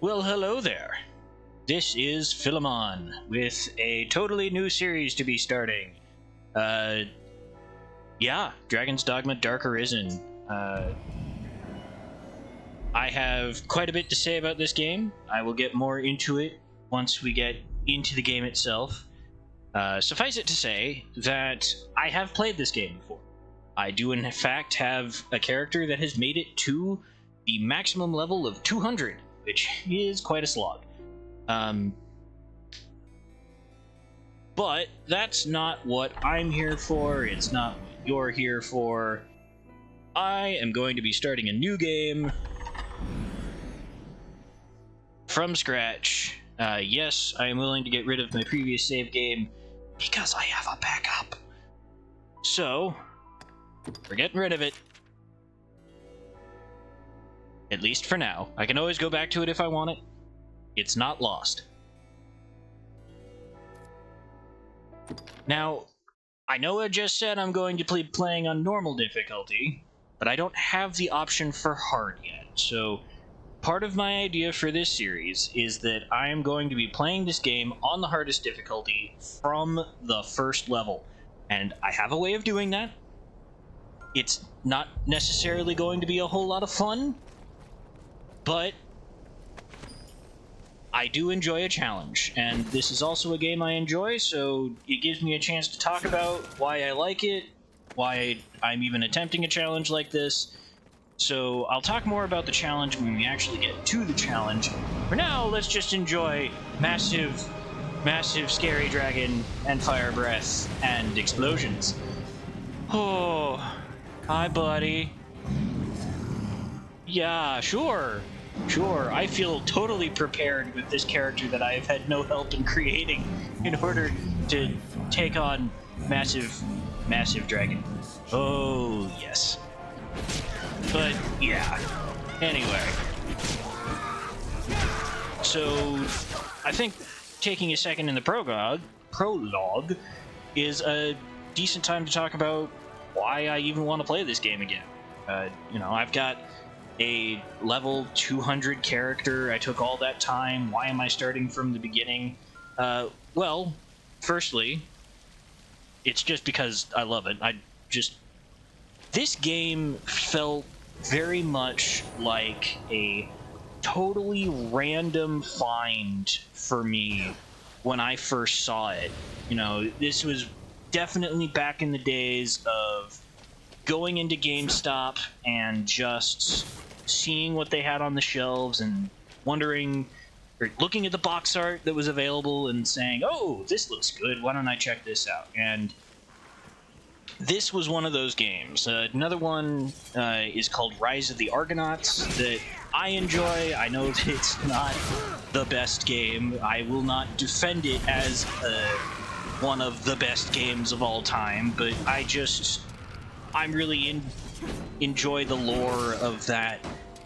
Well, hello there. This is Philemon with a totally new series to be starting. Dragon's Dogma Dark Arisen. I have quite a bit to say about this game. I will get more into it once we get into the game itself. Suffice it to say that I have played this game before. I do in fact have a character that has made it to the maximum level of 200, which is quite a slog. But that's not what I'm here for. It's not what you're here for. I am going to be starting a new game from scratch. Yes, I am willing to get rid of my previous save game because I have a backup. So, we're getting rid of it. At least for now. I can always go back to it if I want it. It's not lost. Now, I know I just said I'm going to be playing on normal difficulty, but I don't have the option for hard yet. So, part of my idea for this series is that I am going to be playing this game on the hardest difficulty from the first level. And I have a way of doing that. It's not necessarily going to be a whole lot of fun, but I do enjoy a challenge, and this is also a game I enjoy, so it gives me a chance to talk about why I like it, why I'm even attempting a challenge like this. So I'll talk more about the challenge when we actually get to the challenge. For now, let's just enjoy massive scary dragon and fire breath and explosions. Oh, hi buddy. Yeah, sure, I feel totally prepared with this character that I have had no help in creating in order to take on massive dragon. Oh, yes. But, yeah. Anyway. So, I think taking a second in the prologue is a decent time to talk about why I even want to play this game again. I've got a level 200 character. I took all that time. Why am I starting from the beginning? Well, firstly, it's just because I love it. This game felt very much like a totally random find for me when I first saw it. This was definitely back in the days of going into GameStop and just seeing what they had on the shelves and wondering, or looking at the box art that was available and saying, oh, this looks good, why don't I check this out? And this was one of those games. Another one is called Rise of the Argonauts that I enjoy. I know that it's not the best game. I will not defend it as one of the best games of all time, but I'm really enjoy the lore of that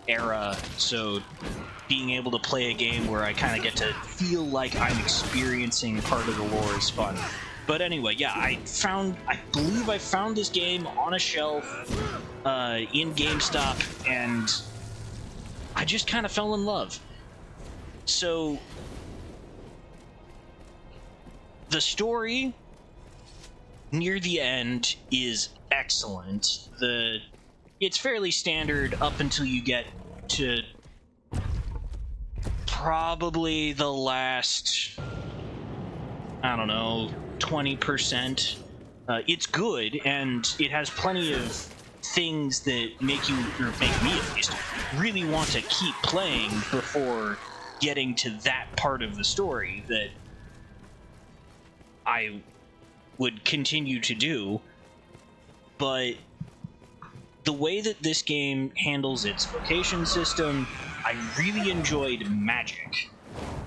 era, so being able to play a game where I kind of get to feel like I'm experiencing part of the lore is fun. But anyway, yeah, I believe I found this game on a shelf in GameStop, and I just kind of fell in love. So the story near the end is excellent. It's fairly standard up until you get to probably the last, 20%. It's good, and it has plenty of things that make me at least really want to keep playing before getting to that part of the story that I would continue to do. But the way that this game handles its vocation system, I really enjoyed magic,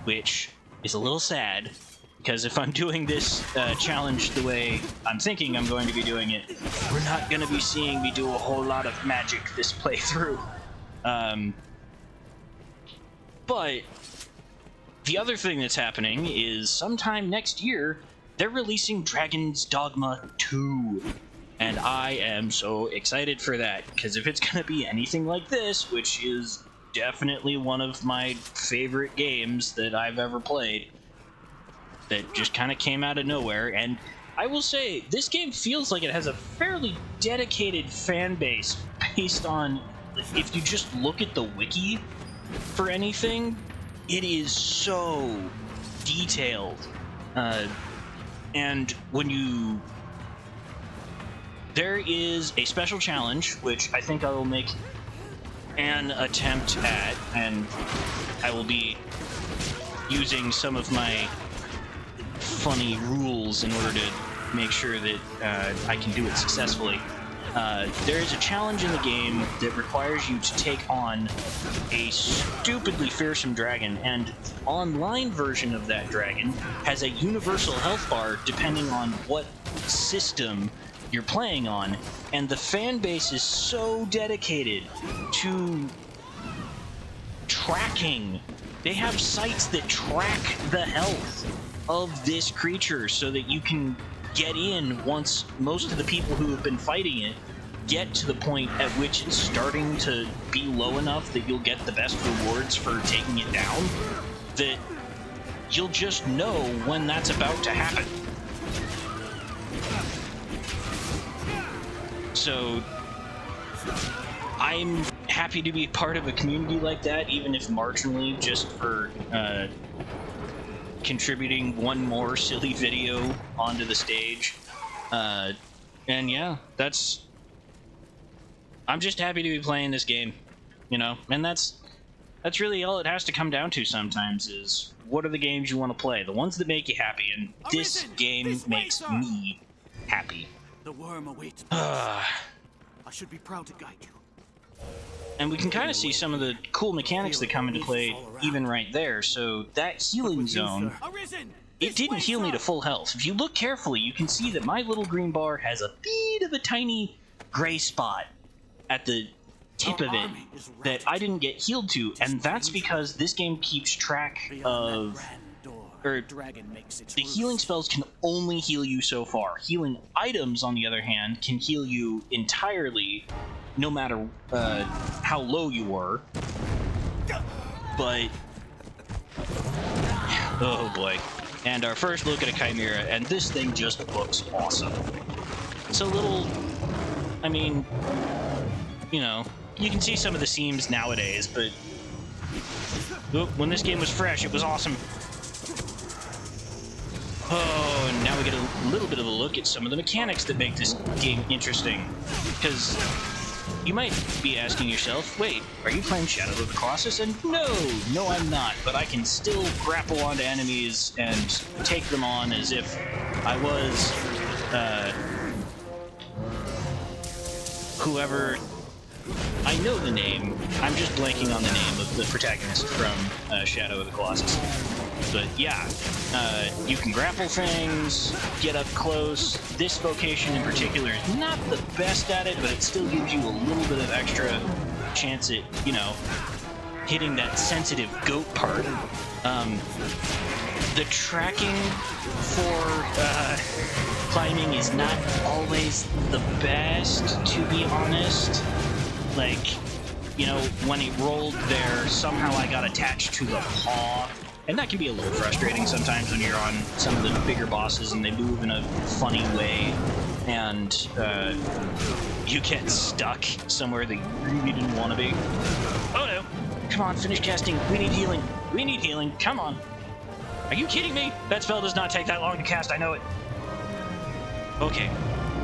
which is a little sad, because if I'm doing this challenge the way I'm thinking I'm going to be doing it, we're not going to be seeing me do a whole lot of magic this playthrough. But the other thing that's happening is sometime next year, they're releasing Dragon's Dogma 2. And I am so excited for that, because if it's going to be anything like this, which is definitely one of my favorite games that I've ever played that just kind of came out of nowhere. And I will say, this game feels like it has a fairly dedicated fan base based on, if you just look at the wiki for anything, it is so detailed. And when you... There is a special challenge, which I think I will make an attempt at, and I will be using some of my funny rules in order to make sure that I can do it successfully. There is a challenge in the game that requires you to take on a stupidly fearsome dragon, and the online version of that dragon has a universal health bar depending on what system you're playing on, and the fan base is so dedicated to tracking. They have sites that track the health of this creature so that you can get in once most of the people who have been fighting it get to the point at which it's starting to be low enough that you'll get the best rewards for taking it down, that you'll just know when that's about to happen. So I'm happy to be part of a community like that, even if marginally, just for contributing one more silly video onto the stage. And yeah, I'm just happy to be playing this game, you know, and that's really all it has to come down to sometimes, is what are the games you want to play, the ones that make you happy, and this game makes me happy. The worm awaits. I should be proud to guide you. And we can kind of see some of the cool mechanics that come into play even right there. So that healing zone, it didn't heal me to full health. If you look carefully, you can see that my little green bar has a bit of a tiny gray spot at the tip of it that I didn't get healed to, and that's because this game keeps track of... the healing spells can only heal you so far. Healing items, on the other hand, can heal you entirely, no matter how low you were. But... oh boy. And our first look at a Chimera, and this thing just looks awesome. It's a little... I mean... you know, you can see some of the seams nowadays, but... when this game was fresh, it was awesome. Oh, and now we get a little bit of a look at some of the mechanics that make this game interesting. Because you might be asking yourself, wait, are you playing Shadow of the Colossus? And no, I'm not. But I can still grapple onto enemies and take them on as if I was, whoever... I know the name. I'm just blanking on the name of the protagonist from Shadow of the Colossus. But yeah, you can grapple things, get up close. This vocation in particular is not the best at it, but it still gives you a little bit of extra chance at, you know, hitting that sensitive goat part. The tracking for climbing is not always the best, to be honest. Like, you know, when he rolled there, somehow I got attached to the paw. And that can be a little frustrating sometimes when you're on some of the bigger bosses and they move in a funny way, and you get stuck somewhere that you really didn't want to be. Oh no! Come on, finish casting. We need healing. We need healing. Come on. Are you kidding me? That spell does not take that long to cast. I know it. Okay.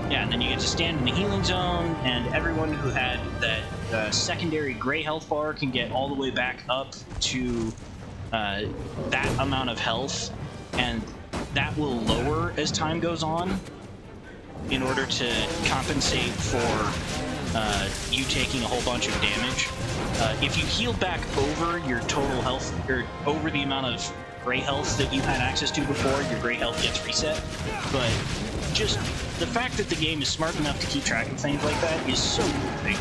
Yeah, and then you get to stand in the healing zone, and everyone who had that secondary gray health bar can get all the way back up to that amount of health, and that will lower as time goes on in order to compensate for you taking a whole bunch of damage. If you heal back over your total health, or over the amount of gray health that you had access to before, your gray health gets reset. But just the fact that the game is smart enough to keep track of things like that is so moving.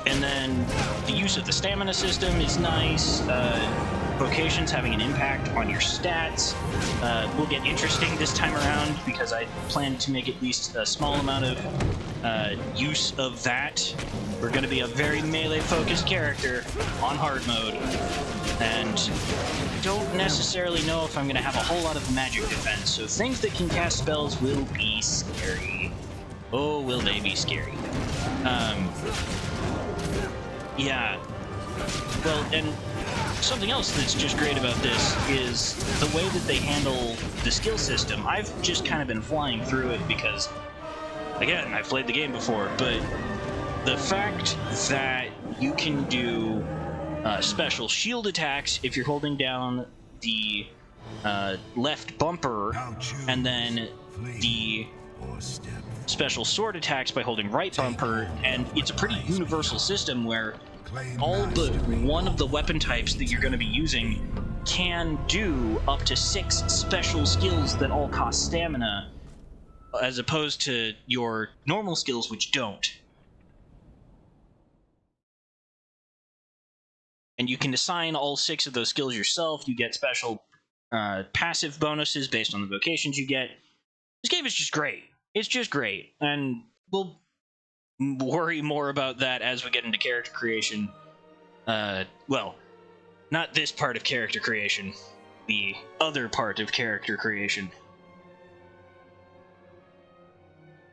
And then the use of the stamina system is nice. Vocations having an impact on your stats will get interesting this time around, because I plan to make at least a small amount of use of that. We're going to be a very melee-focused character on hard mode, and don't necessarily know if I'm going to have a whole lot of magic defense, so things that can cast spells will be scary. Oh, will they be scary. Yeah. Well, and something else that's just great about this is the way that they handle the skill system. I've just kind of been flying through it because, again, I've played the game before, but the fact that you can do special shield attacks if you're holding down the left bumper, and then the special sword attacks by holding right bumper, and it's a pretty universal system where all but one of the weapon types that you're going to be using can do up to 6 special skills that all cost stamina, as opposed to your normal skills, which don't. And you can assign all 6 of those skills yourself. You get special passive bonuses based on the vocations you get. This game is just great. It's just great. And we'll worry more about that as we get into character creation. Well, not this part of character creation. The other part of character creation.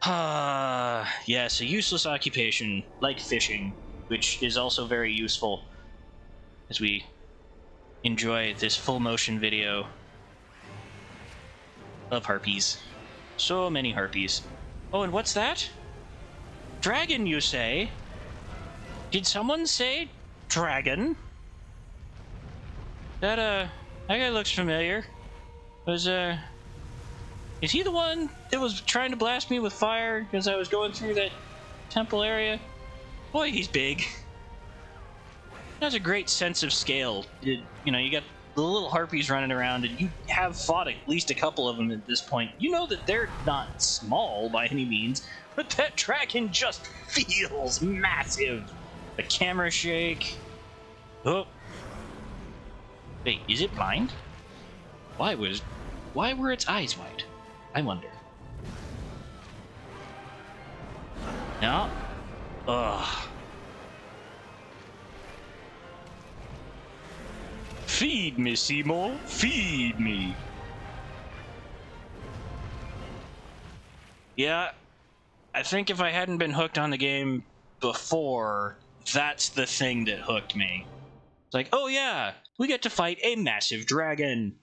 Yes, a useless occupation, like fishing, which is also very useful as we enjoy this full motion video of harpies. So many harpies. Oh, and what's that? Dragon, you say? Did someone say dragon? That guy looks familiar. Is he the one that was trying to blast me with fire as I was going through that temple area? Boy, he's big. He has a great sense of scale. You know, you got the little harpies running around, and you have fought at least a couple of them at this point. You know that they're not small by any means, but that dragon just feels massive. The camera shake. Oh. Wait, is it blind? Why were its eyes wide? I wonder. No? Ugh. Feed me, Seymour. Feed me. Yeah, I think if I hadn't been hooked on the game before, that's the thing that hooked me. It's like, oh yeah, we get to fight a massive dragon.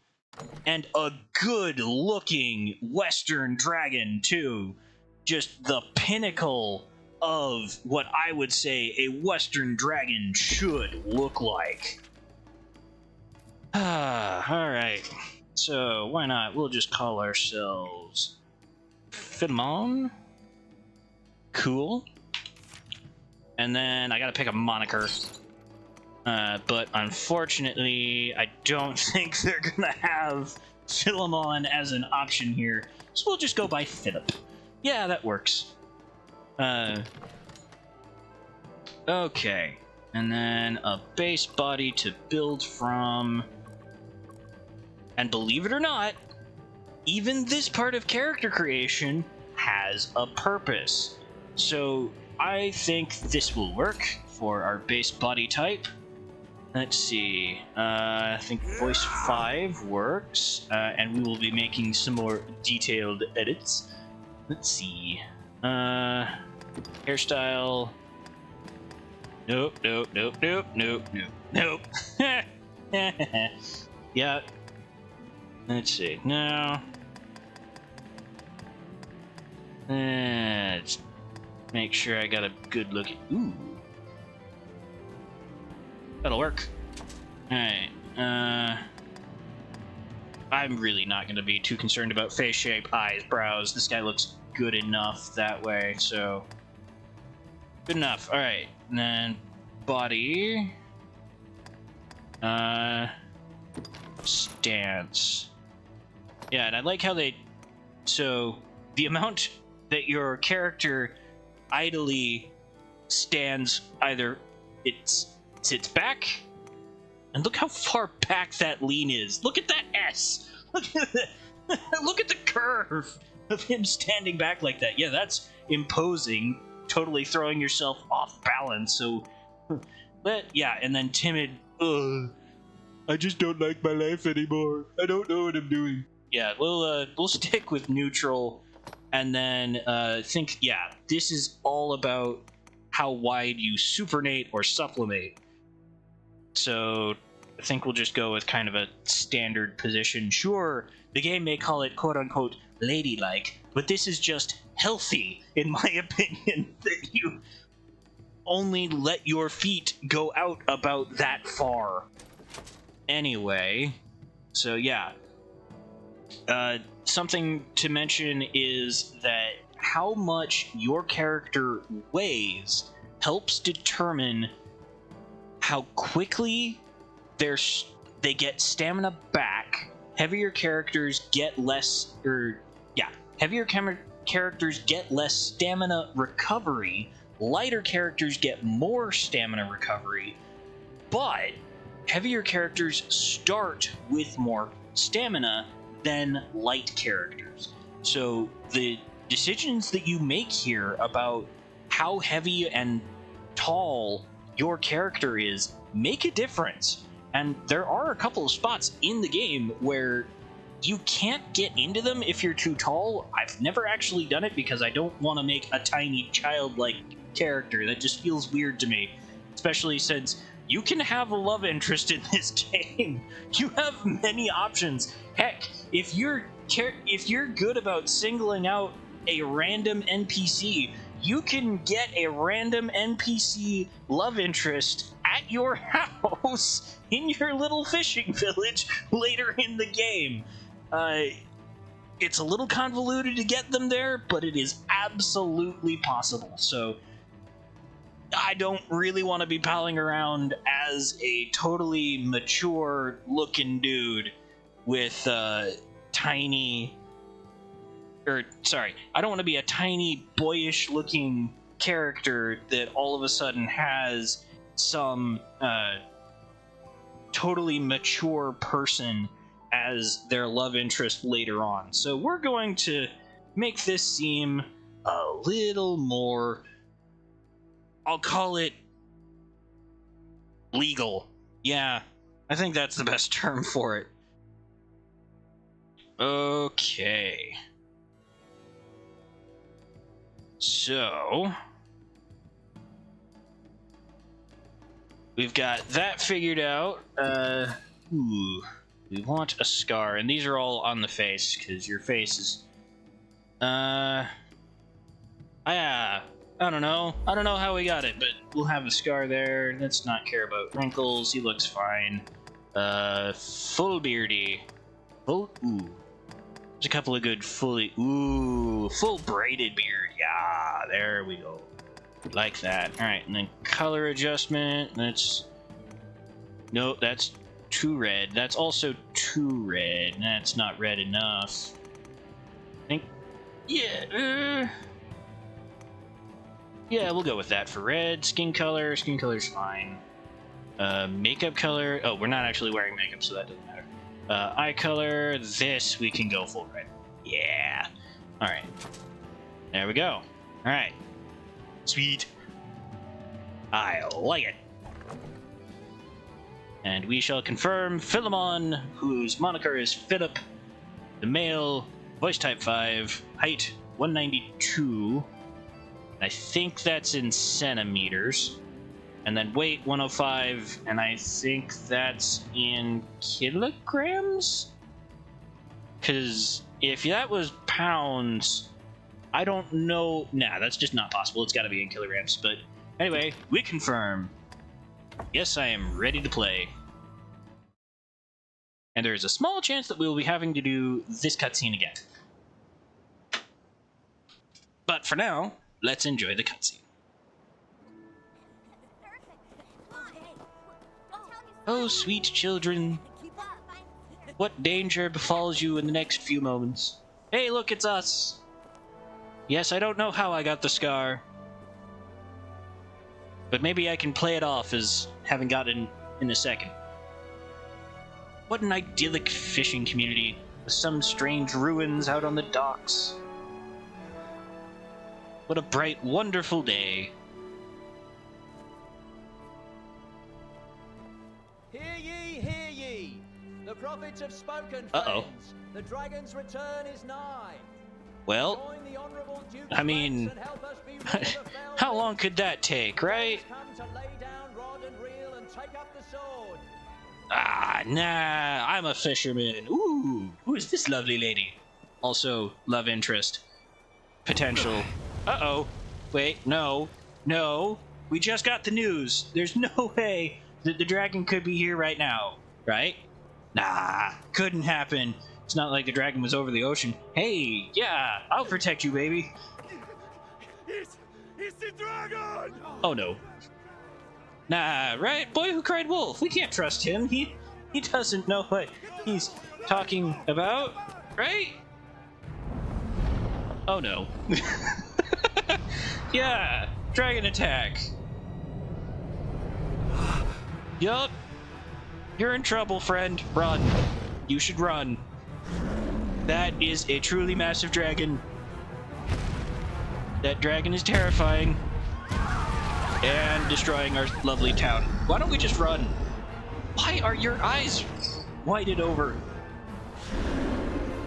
And a good-looking Western dragon, too. Just the pinnacle of what I would say a Western dragon should look like. Alright. So, why not? We'll just call ourselves Philemon. Cool. And then I gotta pick a moniker. But unfortunately, I don't think they're gonna have Philemon as an option here. So we'll just go by Philip. Yeah, that works. Okay. And then a base body to build from. And believe it or not, even this part of character creation has a purpose. So I think this will work for our base body type. Let's see. I think voice 5 works, and we will be making some more detailed edits. Let's see. Hairstyle. Nope. Yeah. Let's see. No. Let's make sure I got a good look at. Ooh. That'll work. Alright. I'm really not going to be too concerned about face shape, eyes, brows. This guy looks good enough that way, so. Good enough. Alright. And then body. Stance. Yeah, and I like how they. So, the amount that your character idly stands, either it sits back, and look how far back that lean is. Look at that S. Look at the curve of him standing back like that. Yeah, that's imposing, totally throwing yourself off balance. So, but yeah, and then timid. I just don't like my life anymore. I don't know what I'm doing. Yeah, we'll stick with neutral, and then think. Yeah, this is all about how wide you supernate or sublimate. So I think we'll just go with kind of a standard position. Sure, the game may call it quote-unquote ladylike, but this is just healthy, in my opinion, that you only let your feet go out about that far. Anyway, so yeah. Something to mention is that how much your character weighs helps determine how quickly they get stamina back. Heavier characters get less, characters get less stamina recovery. Lighter characters get more stamina recovery, but heavier characters start with more stamina than light characters. So the decisions that you make here about how heavy and tall your character is make a difference. And there are a couple of spots in the game where you can't get into them if you're too tall. I've never actually done it because I don't want to make a tiny childlike character. That just feels weird to me, especially since you can have a love interest in this game. You have many options. Heck, if you're good about singling out a random NPC, you can get a random NPC love interest at your house in your little fishing village later in the game. It's a little convoluted to get them there, but it is absolutely possible. So I don't really want to be palling around as a totally mature looking dude with tiny... I don't want to be a tiny, boyish-looking character that all of a sudden has some totally mature person as their love interest later on. So we're going to make this seem a little more... I'll call it legal. Yeah, I think that's the best term for it. Okay. So, we've got that figured out. We want a scar, and these are all on the face, because your face is... I don't know. I don't know how we got it, but we'll have a scar there. Let's not care about wrinkles. He looks fine. Full beardy. Full... Ooh. There's a couple of good full braided beard. Yeah, there we go. Like that. Alright, and then color adjustment. Nope, that's too red. That's also too red. That's not red enough. I think... Yeah, yeah, we'll go with that for red. Skin color. Skin color's fine. Makeup color. Oh, we're not actually wearing makeup, so that doesn't matter. Eye color. This we can go full red. Yeah. Alright. There we go. Alright. Sweet. I like it. And we shall confirm Philemon, whose moniker is Philip, the male, voice type 5, height 192. I think that's in centimeters. And then weight 105, and I think that's in kilograms? Because if that was pounds, I don't know. Nah, that's just not possible. It's got to be in kilograms. But anyway, we confirm. Yes, I am ready to play. And there is a small chance that we will be having to do this cutscene again. But for now, let's enjoy the cutscene. Oh, sweet children, what danger befalls you in the next few moments? Hey, look, it's us! Yes, I don't know how I got the scar, but maybe I can play it off as having gotten in a second. What an idyllic fishing community, with some strange ruins out on the docks. What a bright, wonderful day. Hear ye, hear ye! The prophets have spoken, Uh-oh. friends. The dragon's return is nigh. Well, Join the honorable Duke's I mean, ranks and help us be rid of the fell how wind. long could that take, right? Come to lay down rod and reel and take up the sword. Ah, nah, I'm a fisherman. Ooh, who is this lovely lady? Also, love interest. Potential. Uh-oh. Wait, no. No. We just got the news. There's no way that the dragon could be here right now, right? Nah, couldn't happen. It's not like the dragon was over the ocean. Hey, yeah, I'll protect you, baby. It's the dragon! Oh, no. Nah, right? Boy who cried wolf. We can't trust him. He doesn't know what he's talking about, right? Oh, no. Yeah, dragon attack. Yup. You're in trouble, friend. Run. You should run. That is a truly massive dragon. That dragon is terrifying. And destroying our lovely town. Why don't we just run? Why are your eyes whited over?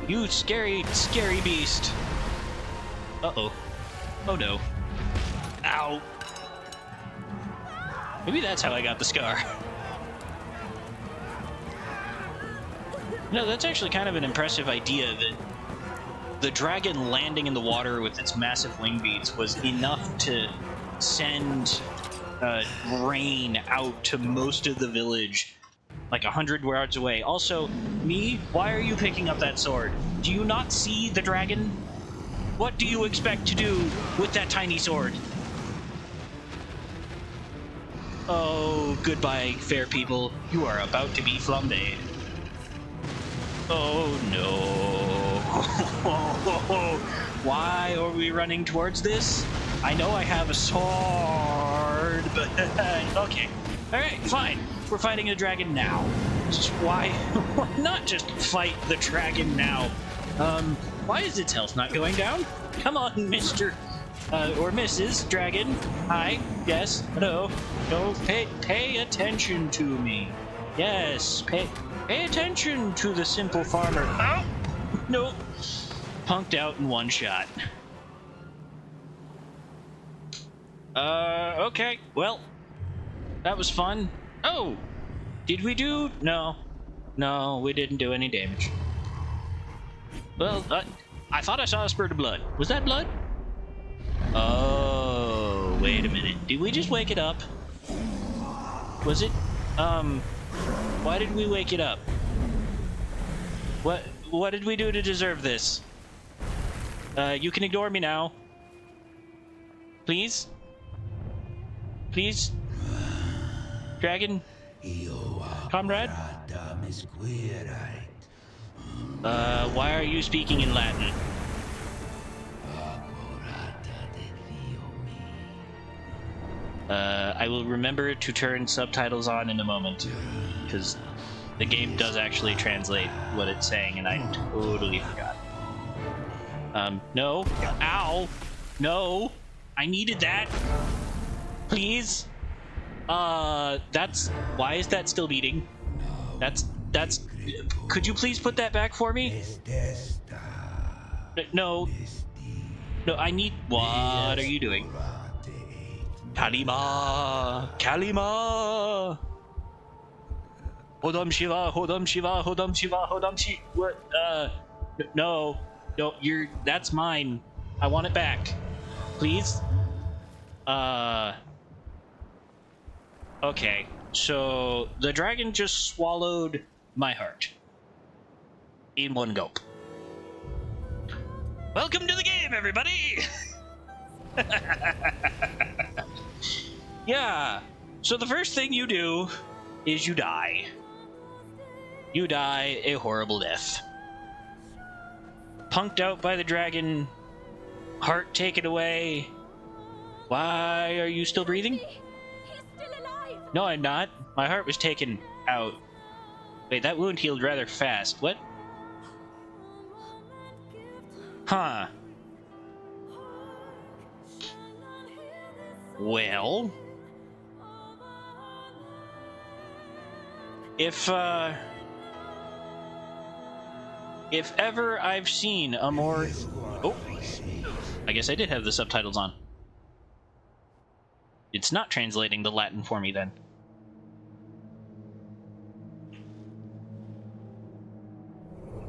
You scary, scary beast. Uh-oh. Oh no. Ow. Maybe that's how I got the scar. No, that's actually kind of an impressive idea that the dragon landing in the water with its massive wing beats was enough to send rain out to most of the village, like 100 yards away. Also, me, why are you picking up that sword? Do you not see the dragon? What do you expect to do with that tiny sword? Oh, goodbye, fair people. You are about to be flambéed. Oh no. Why are we running towards this? I know I have a sword, but okay. Alright, fine. We're fighting a dragon now. Just why not just fight the dragon now? Why is its health not going down? Come on, Mr. Or Mrs. Dragon. Hi. Yes. No. No. Pay attention to me. Yes. Pay attention to the simple farmer. Oh! Nope. Punked out in one shot. Okay. Well, that was fun. Oh! Did we do? No. No, we didn't do any damage. Well, I thought I saw a spurt of blood. Was that blood? Oh, wait a minute. Did we just wake it up? Was it? Why did we wake it up? What did we do to deserve this? You can ignore me now. Please? Please? Dragon? Comrade? Why are you speaking in Latin? I will remember to turn subtitles on in a moment, because the game does actually translate what it's saying, and I totally forgot. No. Ow! No! I needed that! Please? That's... Why is that still beating? That's... Could you please put that back for me? No. No, I need... What are you doing? Kalima! Kalima! Hodam Shiva, Hodam Shiva, Hodam Shiva, Hodam Shiva. What? No. No, that's mine. I want it back. Please? Okay. So, the dragon just swallowed my heart. In one gulp. Welcome to the game, everybody! Yeah. So the first thing you do is you die. You die a horrible death. Punked out by the dragon. Heart taken away. Why are you still breathing? He's still alive. No, I'm not. My heart was taken out. Wait, that wound healed rather fast. What? Huh. Well, if ever I've seen a more... Oh, I guess I did have the subtitles on. It's not translating the Latin for me then.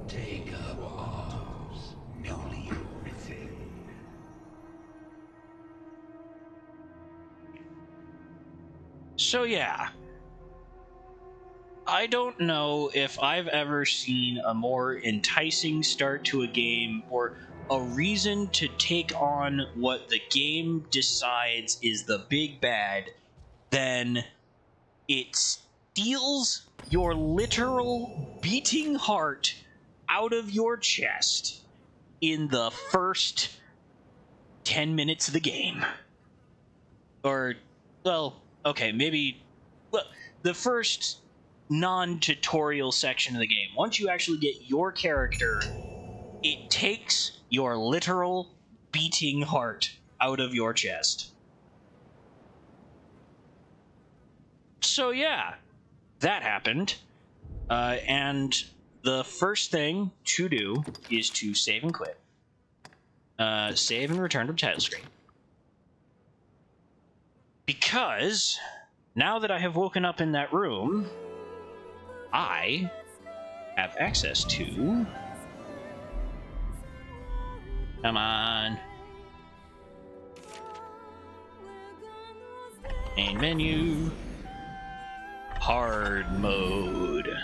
Take up arms, newly risen. So yeah, I don't know if I've ever seen a more enticing start to a game or a reason to take on what the game decides is the big bad than it steals your literal beating heart out of your chest in the first 10 minutes of the game. Or, well, okay, maybe... Well, the first non-tutorial section of the game. Once you actually get your character, it takes your literal beating heart out of your chest. So yeah, that happened. And the first thing to do is to save and quit. Save and return to the title screen. Because now that I have woken up in that room, I have access to... Come on. Main menu. Hard mode.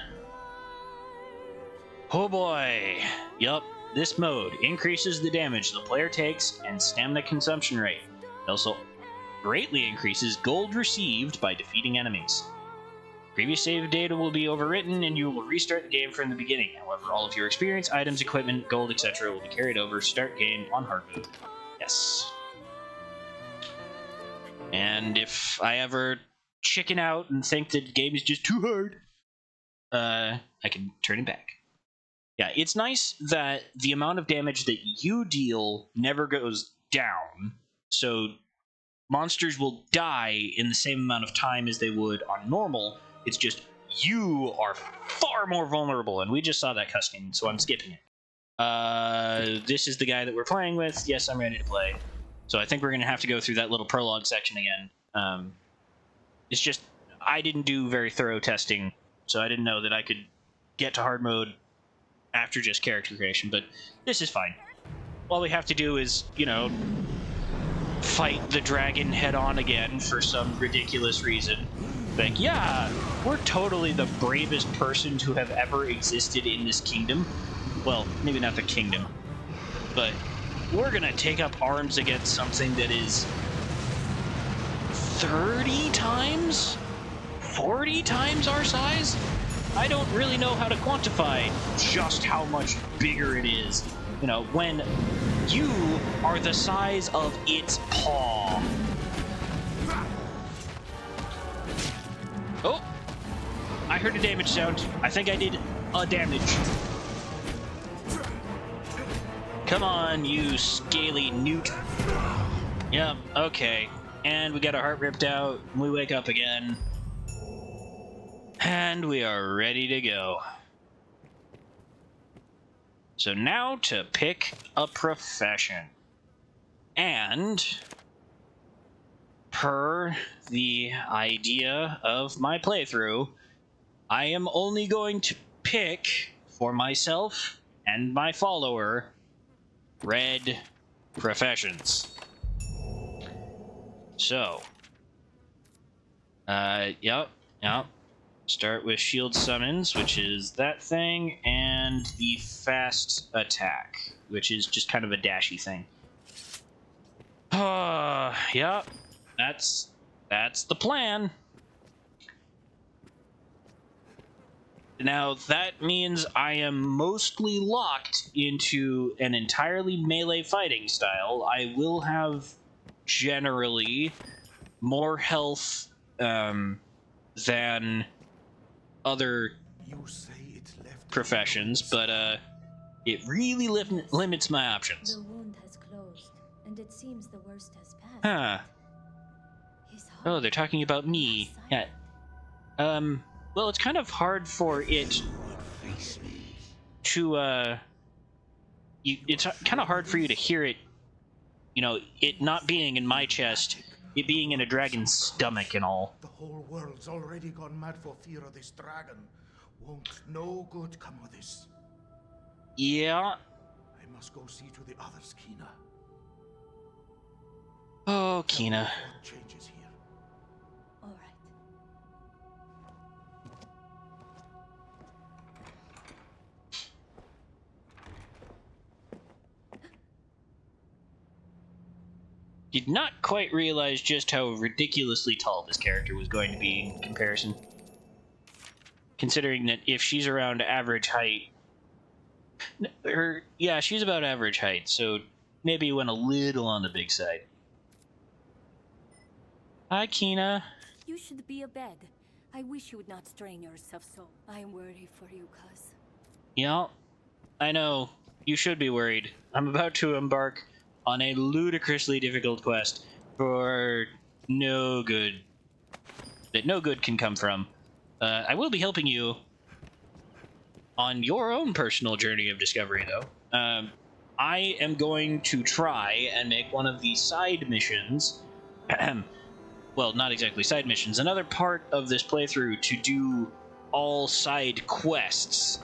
Oh boy. Yup, this mode increases the damage the player takes and stamina consumption rate. It also greatly increases gold received by defeating enemies. Previous save data will be overwritten and you will restart the game from the beginning. However, all of your experience, items, equipment, gold, etc. will be carried over. Start game on hard mode. Yes. And if I ever chicken out and think that the game is just too hard, I can turn it back. Yeah, it's nice that the amount of damage that you deal never goes down, so monsters will die in the same amount of time as they would on normal. It's just you are far more vulnerable, and we just saw that cutscene, so I'm skipping it. This is the guy that we're playing with. Yes, I'm ready to play. So I think we're going to have to go through that little prologue section again. It's just, I didn't do very thorough testing, so I didn't know that I could get to hard mode after just character creation, but this is fine. All we have to do is, you know, fight the dragon head-on again for some ridiculous reason. Like, yeah, we're totally the bravest person to have ever existed in this kingdom. Well, maybe not the kingdom, but we're gonna take up arms against something that is 30 times? 40 times our size? I don't really know how to quantify just how much bigger it is. You know, when you are the size of its paw. Oh! I heard a damage sound. I think I did a damage. Come on, you scaly newt. Yep, okay. And we got our heart ripped out. We wake up again. And we are ready to go. So now to pick a profession. And per the idea of my playthrough, I am only going to pick for myself and my follower Red Professions. So, yep. Start with shield summons, which is that thing, and the fast attack, which is just kind of a dashy thing. Yep. That's the plan. Now, that means I am mostly locked into an entirely melee fighting style. I will have generally more health than other professions, but it really limits my options. The wound has closed, and it seems the worst has passed. Huh. Oh, they're talking about me. Yeah. Well, it's kind of hard for it to, it's kind of hard for you to hear it, you know, it not being in my chest, it being in a dragon's stomach and all. The whole world's already gone mad for fear of this dragon. Won't no good come of this? Yeah. I must go see to the others, Kina. Oh, Kina. What changes here? All right. Did not quite realize just how ridiculously tall this character was going to be in comparison. Considering that if she's around average height, yeah, she's about average height, so maybe went a little on the big side. Hi, Kina. You should be abed. I wish you would not strain yourself so. I am worried for you, cuz. Yeah, I know. You should be worried. I'm about to embark on a ludicrously difficult quest for no good. That no good can come from. I will be helping you on your own personal journey of discovery, though. I am going to try and make one of the side missions. Well, not exactly side missions. Another part of this playthrough to do all side quests.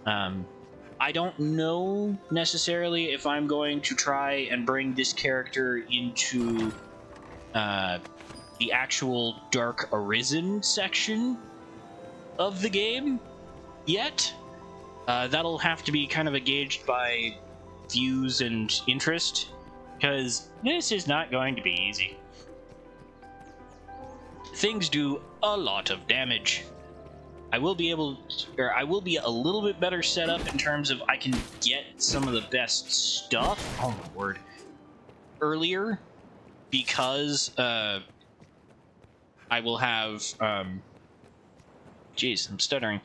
I don't know necessarily if I'm going to try and bring this character into the actual Dark Arisen section of the game yet. That'll have to be kind of gauged by views and interest, because this is not going to be easy. Things do a lot of damage. I will be a little bit better set up in terms of I can get some of the best stuff, oh my word, earlier, because I will have, jeez, I'm stuttering.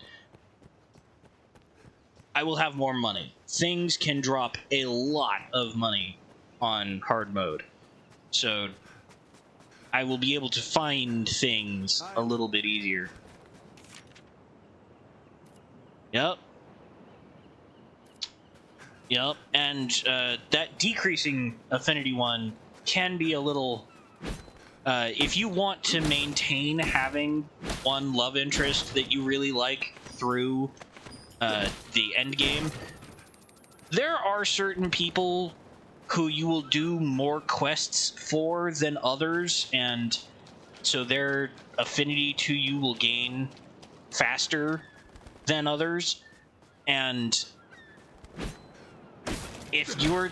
I will have more money. Things can drop a lot of money on hard mode. So I will be able to find things a little bit easier. Yep. Yep, and that decreasing affinity one can be a little... if you want to maintain having one love interest that you really like through the end game, there are certain people who you will do more quests for than others, and so their affinity to you will gain faster than others. And if you're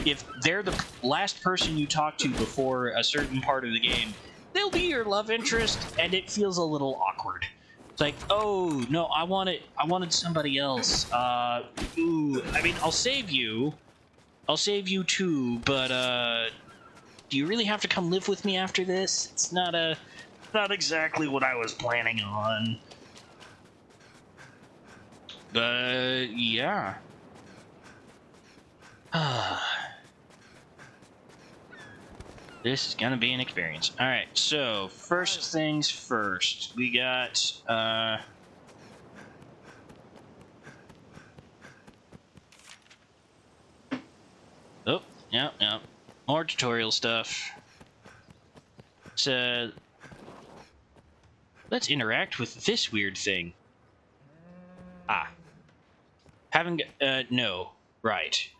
if they're the last person you talk to before a certain part of the game, they'll be your love interest, and it feels a little awkward. It's like, oh no, I wanted somebody else. Ooh, I mean, I'll save you too, but do you really have to come live with me after this? It's not exactly what I was planning on. But yeah. This is gonna be an experience. Alright, so first things first. We got oh, yeah. More tutorial stuff. So let's interact with this weird thing. No. Right.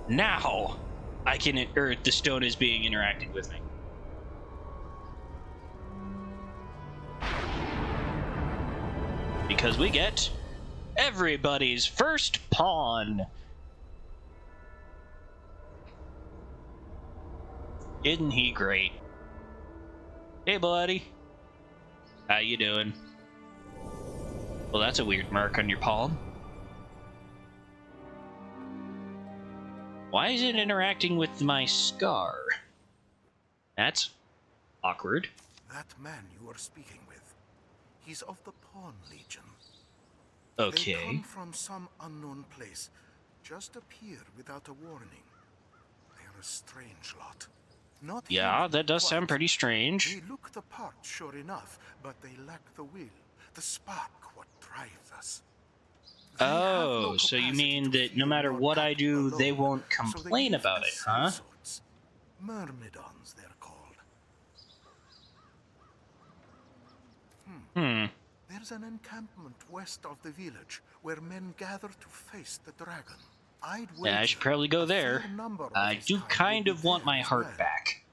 Now I can, the stone is being interacted with me. Because we get everybody's first pawn. Isn't he great? Hey, buddy. How you doing? Well, that's a weird mark on your palm. Why is it interacting with my scar? That's awkward. That man you are speaking with, he's of the Pawn Legion. Okay. They come from some unknown place, just appear without a warning. They are a strange lot. Not Yeah, human, that does quite. sound pretty strange. They look the part, sure enough, but they lack the will, the spark, what drives us. They have no Oh, so you capacity mean to that no feel matter nor what I act do, they alone, won't so they complain live about as it, huh? sellswords. Myrmidons, they're called. Hmm. There's an encampment west of the village where men gather to face the dragon. I'd Yeah, I wager should probably go a there. fair number of I his do kind kind will of be want there my as heart well. back.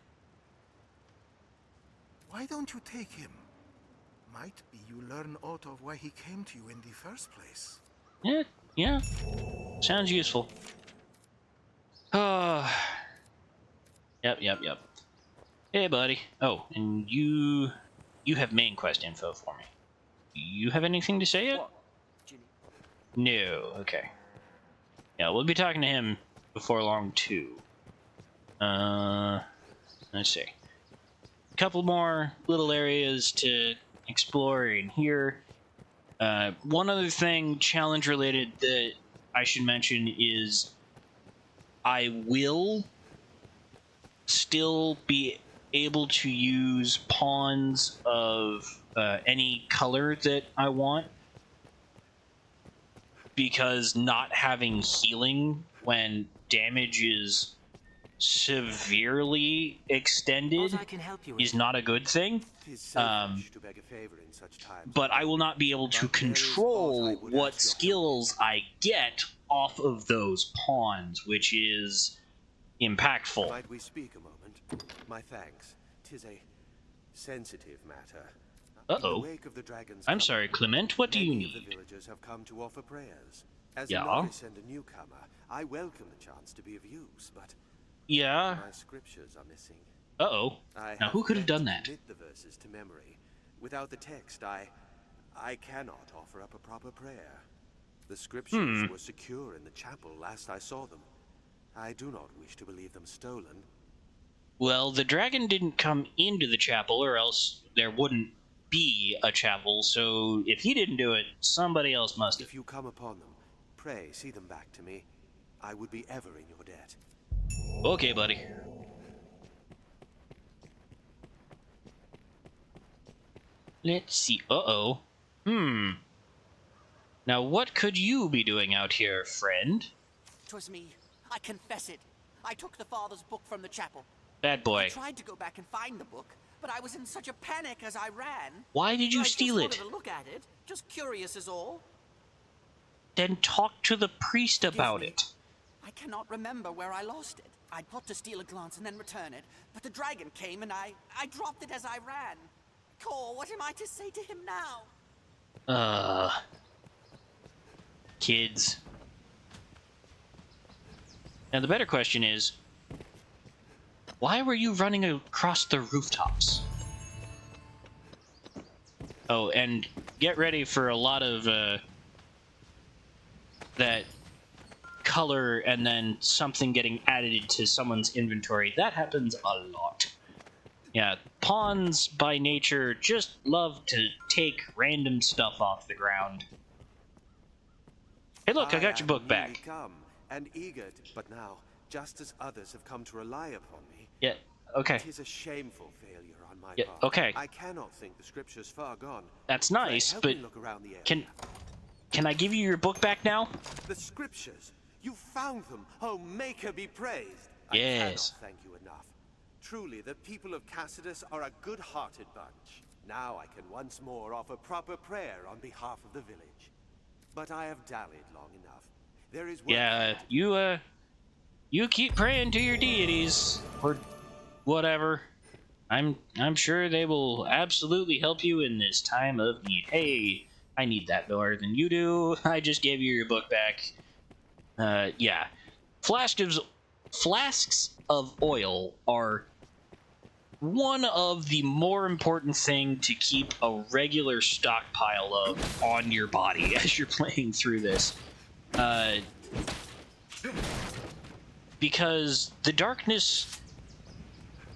Why don't you take him? Might be you learn aught of why he came to you in the first place. Yeah. Sounds useful. Oh. Yep. Hey, buddy. Oh, and you have main quest info for me. You have anything to say yet? What, Ginny? No. Okay. Yeah, we'll be talking to him before long too. Let's see. A couple more little areas to explore in here. One other thing, challenge related, that I should mention is I will still be able to use pawns of any color that I want, because not having healing when damage is severely extended I can help you is not a good thing. 'Tis selfish to beg a favor in such times. But I will not be able to But there is control aught I would what ask your skills I get off of those pawns, which is impactful. Might we speak a moment? My thanks. 'Tis a sensitive matter. In Uh-oh. the wake of the dragon's I'm coming, sorry, Clement, what do you many of the need? villagers have come to offer prayers. As Yeah? a novice and a newcomer, I welcome the chance to be of use, but Yeah. my scriptures are missing. Uh-oh. I Now, who could have yet done to that? commit the verses to memory. Without the text, I cannot offer up a proper prayer. The scriptures were secure in the chapel last I saw them. I do not wish to believe them stolen. Well, the dragon didn't come into the chapel, or else there wouldn't be a chapel, so if he didn't do it, somebody else must have. If you come upon them, pray see them back to me. I would be ever in your debt. Okay, buddy. Let's see. Uh-oh. Now, what could you be doing out here, friend? 'Twas me. I confess it. I took the father's book from the chapel. Bad I boy. tried to go back and find the book, but I was in such a panic as I ran. Why did you I steal just it? wanted to look at it. Just curious is all. Then talk to the priest about me. it. I cannot remember where I lost it. I thought to steal a glance and then return it, but the dragon came and I dropped it as I ran. Cor, what am I to say to him now? Kids. Now, the better question is, why were you running across the rooftops? Oh, and get ready for a lot of, that color and then something getting added to someone's inventory. That happens a lot. Yeah, pawns by nature just love to take random stuff off the ground. Hey, look, I got your book am back. newly come and eager, but now, just as others have come to rely upon me, Yeah, okay. it is a shameful failure on my Yeah, part. okay. I cannot think the scriptures far gone. That's Pray, nice, help but me look around the area. can I give you your book back now? The scriptures! You found them! Oh, Maker be praised! Yes. I cannot thank you enough. Truly, the people of Cassidus are a good-hearted bunch. Now I can once more offer proper prayer on behalf of the village. But I have dallied long enough. There is work Yeah, ahead. you keep praying to your deities or whatever. I'm sure they will absolutely help you in this time of need. Hey, I need that more than you do. I just gave you your book back. Yeah. Flasks of oil are one of the more important thing to keep a regular stockpile of on your body as you're playing through this. Because the darkness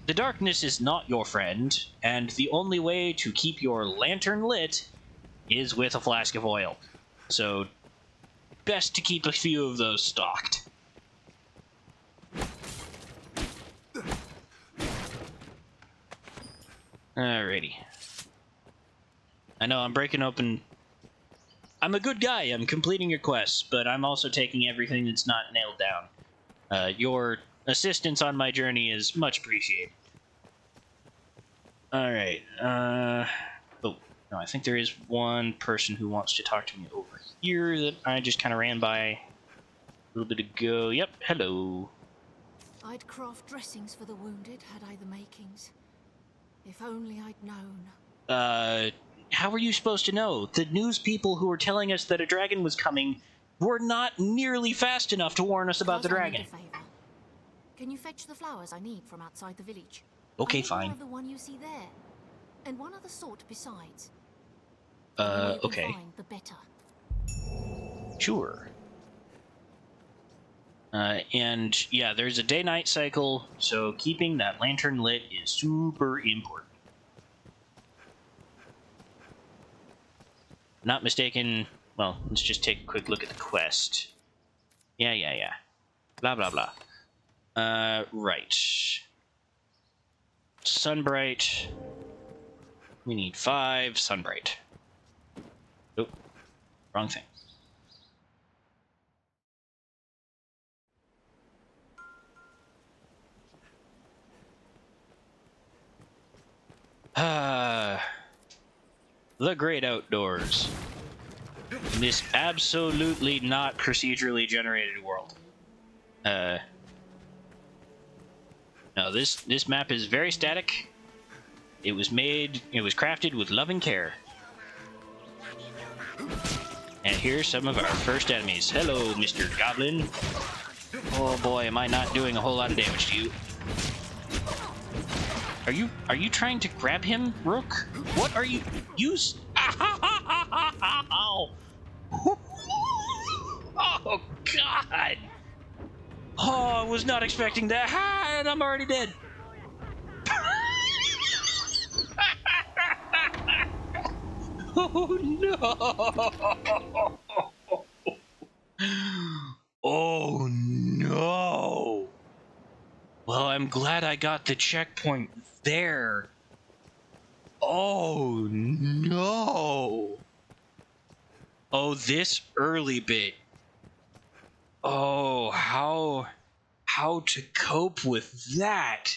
is not your friend, and the only way to keep your lantern lit is with a flask of oil. So, best to keep a few of those stocked. Alrighty. I know I'm breaking open... I'm a good guy, I'm completing your quests, but I'm also taking everything that's not nailed down. Your assistance on my journey is much appreciated. Alright, oh, no, I think there is one person who wants to talk to me over here that I just kind of ran by a little bit ago. Yep, hello. I'd craft dressings for the wounded, had I the makings. If only I'd known. How were you supposed to know? The news people who were telling us that a dragon was coming were not nearly fast enough to warn us about the Because I dragon. need a favor. Can you fetch the flowers I need from outside the village? Okay, I need fine. More of the one you see there, and one other sort besides. The more you can Okay. find, the better. Sure. And yeah, there's a day-night cycle, so keeping that lantern lit is super important. Not mistaken. Well, let's just take a quick look at the quest. Yeah. Blah, blah, blah. Right. Sunbright. We need 5 Sunbright. Nope. Wrong thing. The great outdoors. In this absolutely not procedurally generated world. No, this map is very static. It was crafted with loving care. And here's some of our first enemies. Hello, Mr. Goblin. Oh boy, am I not doing a whole lot of damage to you. Are you trying to grab him, Rook? What are you... Use... Ow! Oh, God! Oh, I was not expecting that. And I'm already dead. Oh, no! Oh, no! Well, I'm glad I got the checkpoint there. Oh, no! Oh, this early bit. Oh, how to cope with that?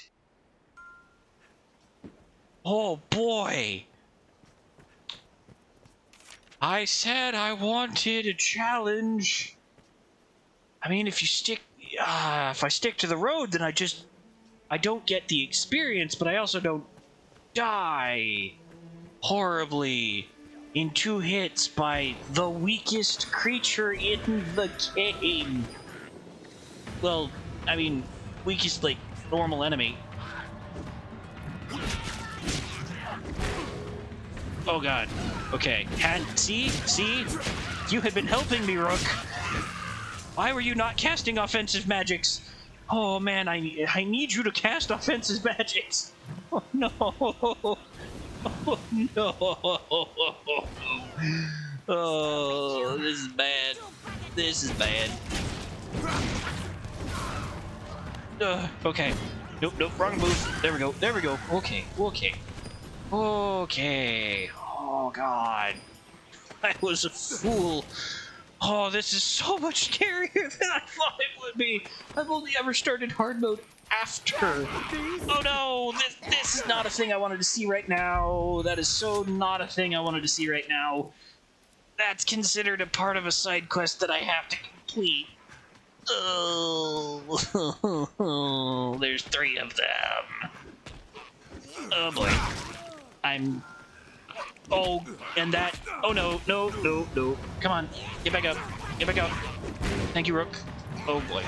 Oh, boy! I said I wanted a challenge. I mean, if I stick to the road, then I don't get the experience, but I also don't die horribly in 2 hits by the weakest creature in the game. Well, I mean, weakest, like, normal enemy. Oh god. Okay. See? You had been helping me, Rook. Why were you not casting offensive magics? Oh man, I need you to cast offensive magics. Oh no. Oh no. Oh, this is bad. This is bad. Okay. Nope, wrong move. There we go. Okay. Oh god. I was a fool. Oh, this is so much scarier than I thought it would be. I've only ever started hard mode after. Oh no, this is not a thing I wanted to see right now. That is so not a thing I wanted to see right now. That's considered a part of a side quest that I have to complete. Oh, there's 3 of them. Oh boy. Oh, and that... Oh, no. Come on. Get back up. Thank you, Rook. Oh, boy.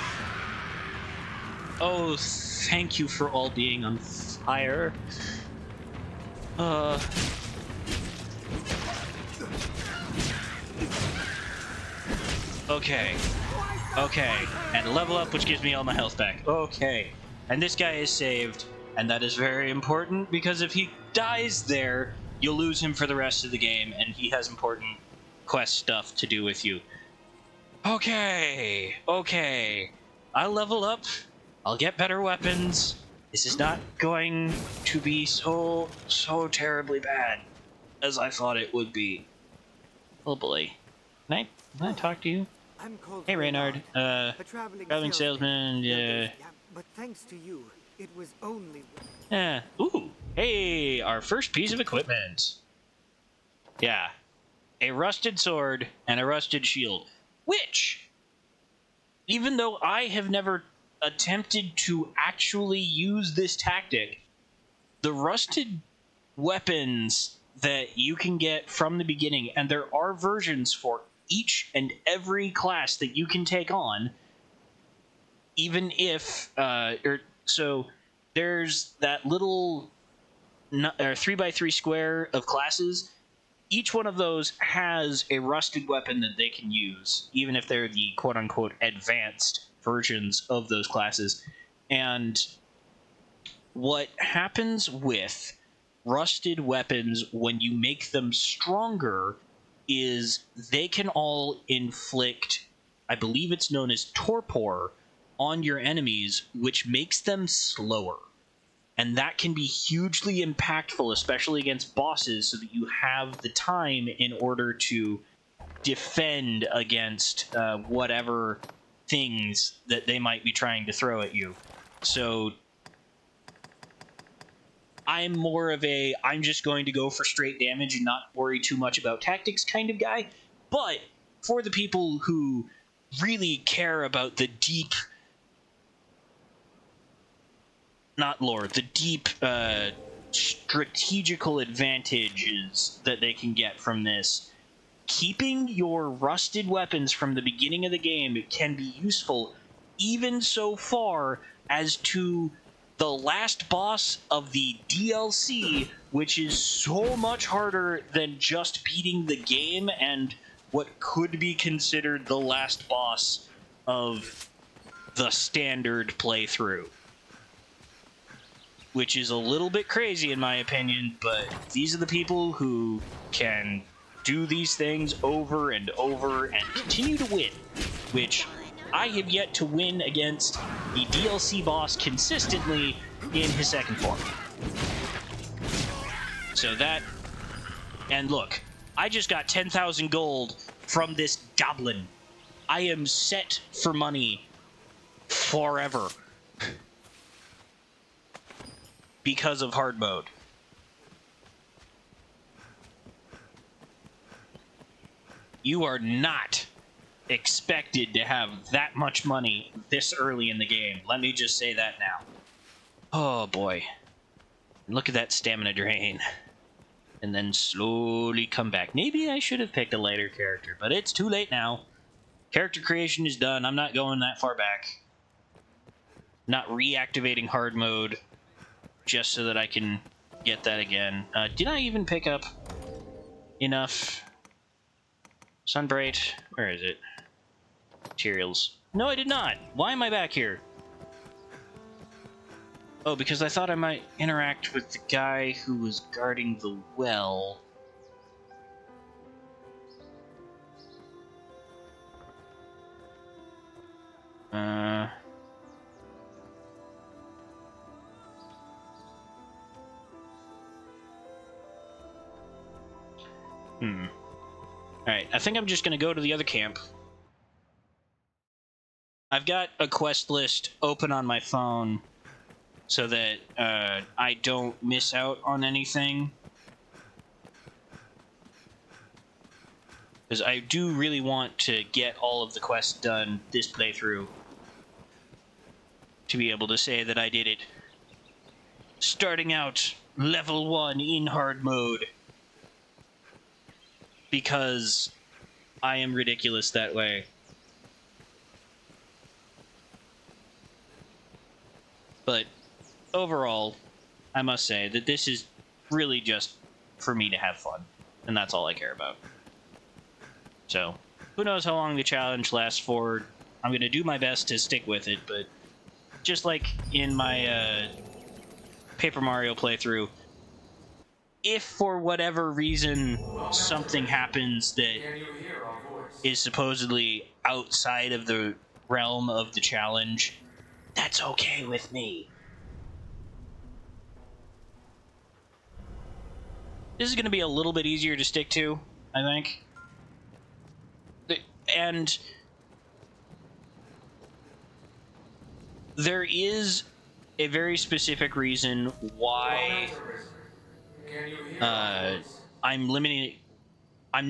Oh, thank you for all being on fire. Okay. And level up, which gives me all my health back. Okay. And this guy is saved, and that is very important, because if he dies there... You'll lose him for the rest of the game, and he has important quest stuff to do with you. Okay. I'll level up. I'll get better weapons. This is not going to be so terribly bad as I thought it would be. Oh boy. Can I talk to you? I'm called Hey Reynard, a traveling salesman, yeah. But thanks to you, it was only... Yeah. Ooh. Hey, our first piece of equipment. Yeah. A rusted sword and a rusted shield. Which, even though I have never attempted to actually use this tactic, the rusted weapons that you can get from the beginning, and there are versions for each and every class that you can take on, even if so there's that little 3x3 square of classes. Each one of those has a rusted weapon that they can use, even if they're the quote-unquote advanced versions of those classes. And what happens with rusted weapons when you make them stronger is they can all inflict, I believe it's known as torpor, on your enemies, which makes them slower. And that can be hugely impactful, especially against bosses, so that you have the time in order to defend against whatever things that they might be trying to throw at you. So I'm more of a, I'm just going to go for straight damage and not worry too much about tactics kind of guy. But for the people who really care about the deep, not lore, the deep strategical advantages that they can get from this, keeping your rusted weapons from the beginning of the game can be useful, even so far as to the last boss of the DLC, which is so much harder than just beating the game and what could be considered the last boss of the standard playthrough. Which is a little bit crazy in my opinion, but these are the people who can do these things over and over and continue to win, which I have yet to win against the DLC boss consistently in his second form. So that, and look, I just got 10,000 gold from this goblin. I am set for money forever because of hard mode. You are not expected to have that much money this early in the game. Let me just say that now. Oh boy. Look at that stamina drain. And then slowly come back. Maybe I should have picked a lighter character, but it's too late now. Character creation is done. I'm not going that far back. Not reactivating hard mode just so that I can get that again. Did I even pick up enough Sunbright? Where is it? Materials. No, I did not. Why am I back here? Oh, because I thought I might interact with the guy who was guarding the well. Alright, I think I'm just gonna go to the other camp. I've got a quest list open on my phone so that I don't miss out on anything. Because I do really want to get all of the quests done this playthrough to be able to say that I did it. Starting out level 1 in hard mode. Because I am ridiculous that way. But overall, I must say that this is really just for me to have fun. And that's all I care about. So, who knows how long the challenge lasts for. I'm going to do my best to stick with it, but just like in my Paper Mario playthrough, if for whatever reason something happens that is supposedly outside of the realm of the challenge, that's okay with me. this is going to be a little bit easier to stick to, I think. And there is a very specific reason why I'm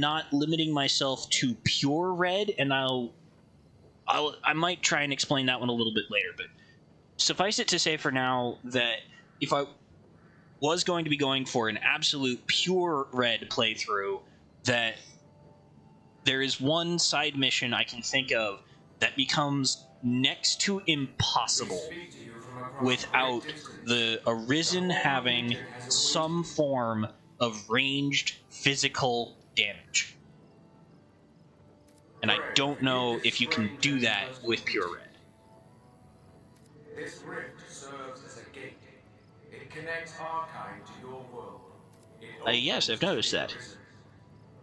not limiting myself to pure red, and I might try and explain that one a little bit later, but suffice it to say for now that if I was going to be going for an absolute pure red playthrough, that there is one side mission I can think of that becomes next to impossible without the Arisen having some form of ranged physical damage. And I don't know if you can do that with pure red. This rift serves as a gate. It connects our kind to your world. Yes, I've noticed that.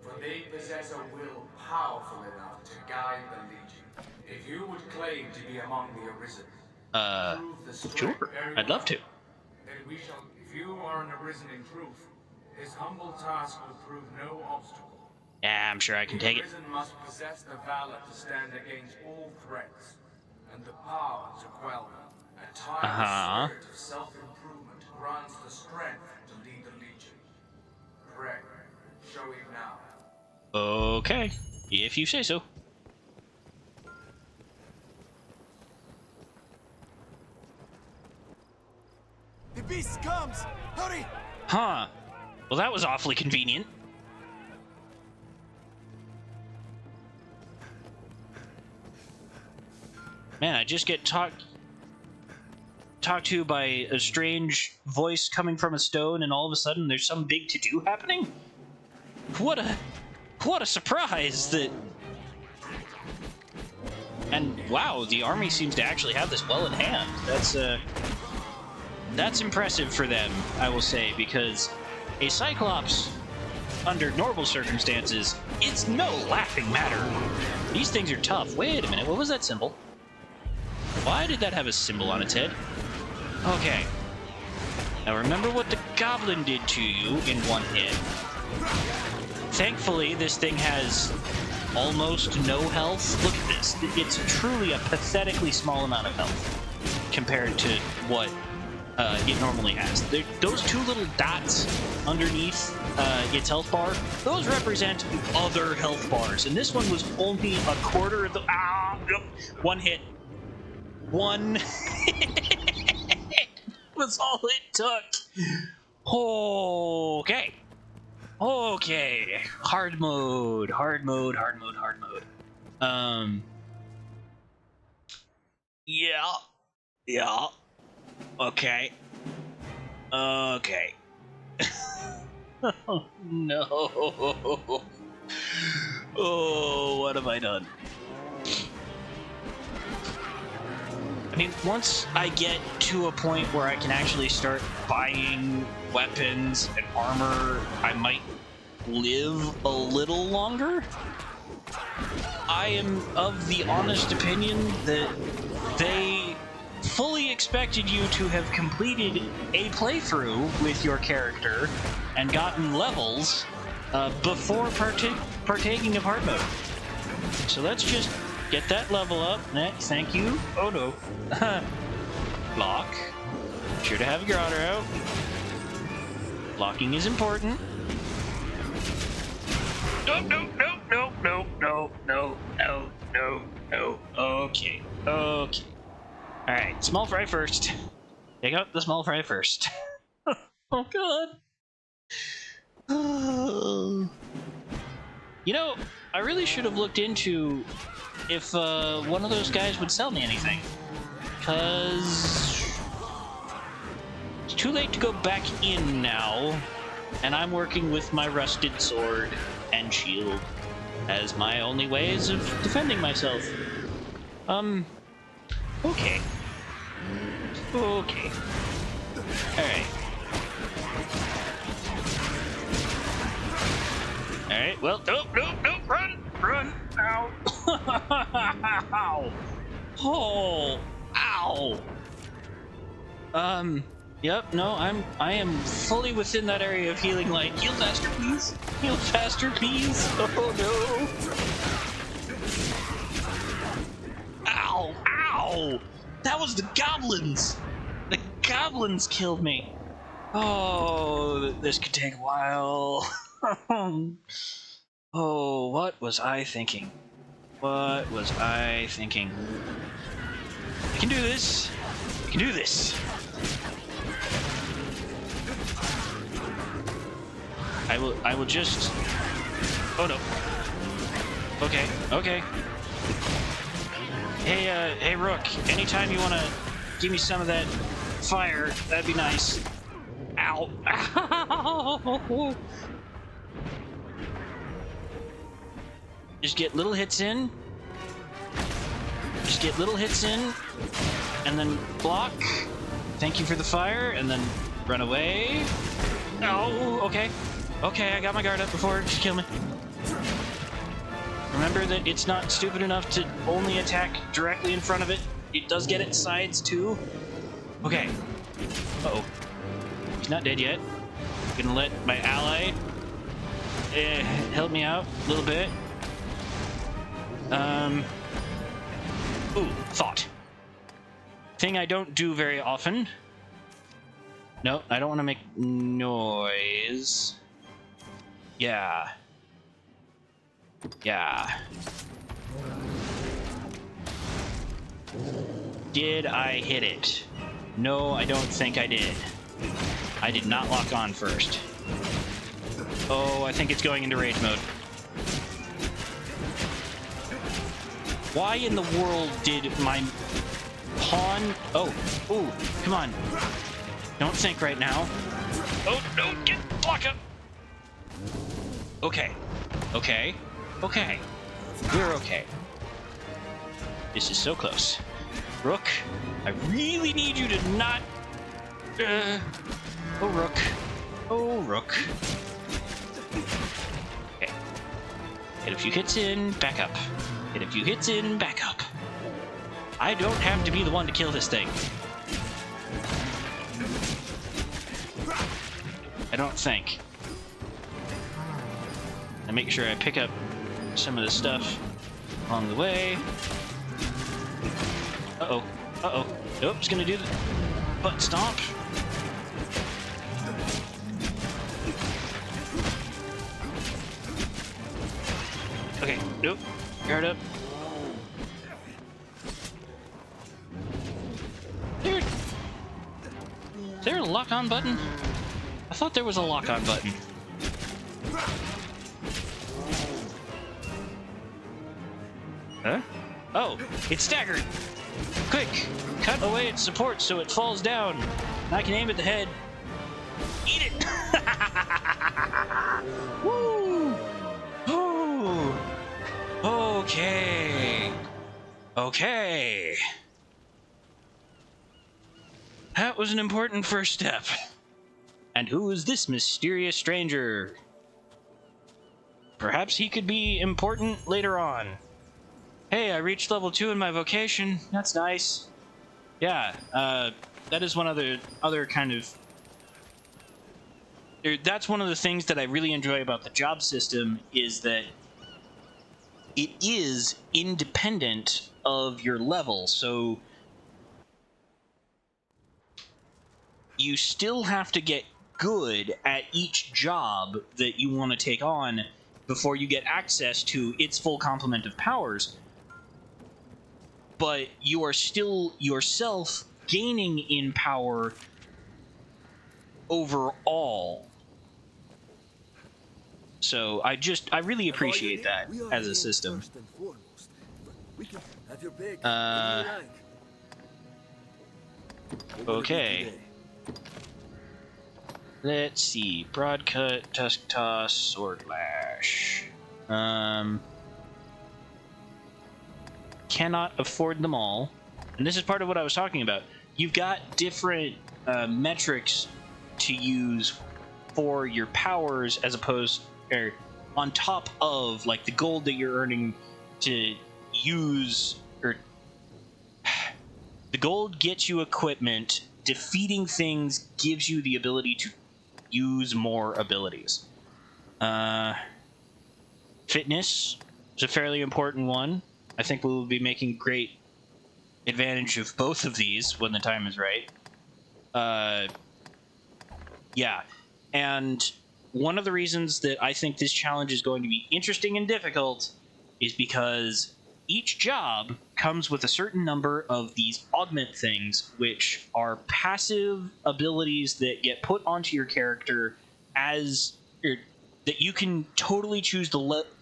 For they possess a will powerful enough to guide the Legion. If you would claim to be among the Arisen, prove the strength sure, I'd love to. Then we shall. If you are an Arisen in truth, this humble task will prove no obstacle. Yeah, I'm sure I can take it. The Arisen must possess the valor to stand against all threats, and the power to quell them. A tireless spirit of self-improvement grants the strength to lead the Legion. Pray, show it now. Okay, if you say so. The beast comes! Hurry! Huh. Well, that was awfully convenient. Man, I just get talked to by a strange voice coming from a stone, and all of a sudden there's some big to-do happening? What a surprise that... And wow, the army seems to actually have this well in hand. That's impressive for them, I will say, because a Cyclops, under normal circumstances, it's no laughing matter. These things are tough. Wait a minute, what was that symbol? Why did that have a symbol on its head? Okay. Now remember what the goblin did to you in one hit. Thankfully, this thing has almost no health. Look at this. It's truly a pathetically small amount of health compared to what it normally has. Those two little dots underneath its health bar, those represent other health bars, and this one was only a quarter of the... One hit. One was all it took. Okay. Hard mode. Yeah. Okay. Oh, no. Oh, what have I done? I mean, once I get to a point where I can actually start buying weapons and armor, I might live a little longer. I am of the honest opinion that they fully expected you to have completed a playthrough with your character and gotten levels before partaking of hard mode. So let's just get that level up. Next, thank you. Oh no. Block. Sure to have your honor out. Blocking is important. No. Okay. Alright, small fry first. Take out the small fry first. Oh god. You know, I really should have looked into if one of those guys would sell me anything. Because it's too late to go back in now, and I'm working with my rusted sword and shield as my only ways of defending myself. Okay. Alright, well, nope, run! Ow! Ow! Oh! Ow! Yep, no, I am fully within that area of healing light. Heal faster, please! Heal faster, please! Oh no! Ow! Ow! That was the goblins! The goblins killed me! Oh, this could take a while. Oh, what was I thinking? What was I thinking? I can do this! I can do this! I will just... Oh no. Okay, okay. Hey Rook, anytime you wanna give me some of that fire, that'd be nice. Ow. Ow. Just get little hits in. Just get little hits in. And then block. Thank you for the fire, and then run away. Oh, okay. Okay, I got my guard up before she killed me. Remember that it's not stupid enough to only attack directly in front of it. It does get its sides too. Okay. Uh-oh. He's not dead yet. I'm gonna let my ally help me out a little bit. Ooh, thought. Thing I don't do very often. No, I don't want to make noise. Yeah. Yeah. Did I hit it? No, I don't think I did. I did not lock on first. Oh, I think it's going into rage mode. Why in the world did my pawn... Oh, ooh, come on. Don't think right now. Oh, no, block up. Okay, okay, okay. We're okay. This is so close. Rook, I really need you to not... Oh, Rook. Oh, Rook. Okay. Hit a few hits in, back up. Hit a few hits in, back up. I don't have to be the one to kill this thing. I don't think. And make sure I pick up some of the stuff along the way. Uh-oh. Uh-oh. Nope, just gonna do the butt stomp. Okay, nope. Guard up. Dude! Is there a lock-on button? I thought there was a lock-on button. Huh? Oh, it's staggered! Quick! Cut away its support so it falls down. And I can aim at the head. Eat it! Woo! Woo! Okay. Okay. That was an important first step. And who is this mysterious stranger? Perhaps he could be important later on. Hey, I reached level 2 in my vocation. That's nice. Yeah, that is one other kind of... That's one of the things that I really enjoy about the job system, is that it is independent of your level. So you still have to get good at each job that you want to take on before you get access to its full complement of powers. But you are still yourself gaining in power overall. So I really appreciate that as a system. Okay. Let's see. Broadcut, Tusk Toss, Sword Lash. Cannot afford them all. And this is part of what I was talking about. You've got different metrics to use for your powers, as opposed, or on top of, like, the gold that you're earning to use, or the gold gets you equipment defeating things gives you the ability to use more abilities. Fitness is a fairly important one. I think we'll be making great advantage of both of these when the time is right. Yeah, and one of the reasons that I think this challenge is going to be interesting and difficult is because each job comes with a certain number of these augment things, which are passive abilities that get put onto your character that you can totally choose to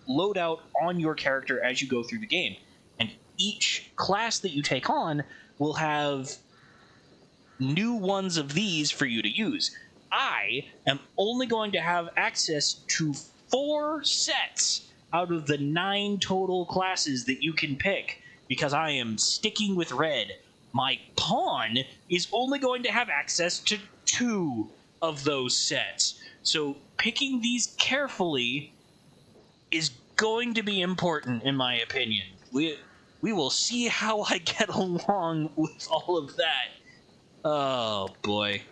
load out on your character as you go through the game. And each class that you take on will have new ones of these for you to use. I am only going to have access to 4 sets out of the 9 total classes that you can pick, because I am sticking with red. My pawn is only going to have access to 2 of those sets. So picking these carefully is going to be important, in my opinion. We will see how I get along with all of that. Oh, boy.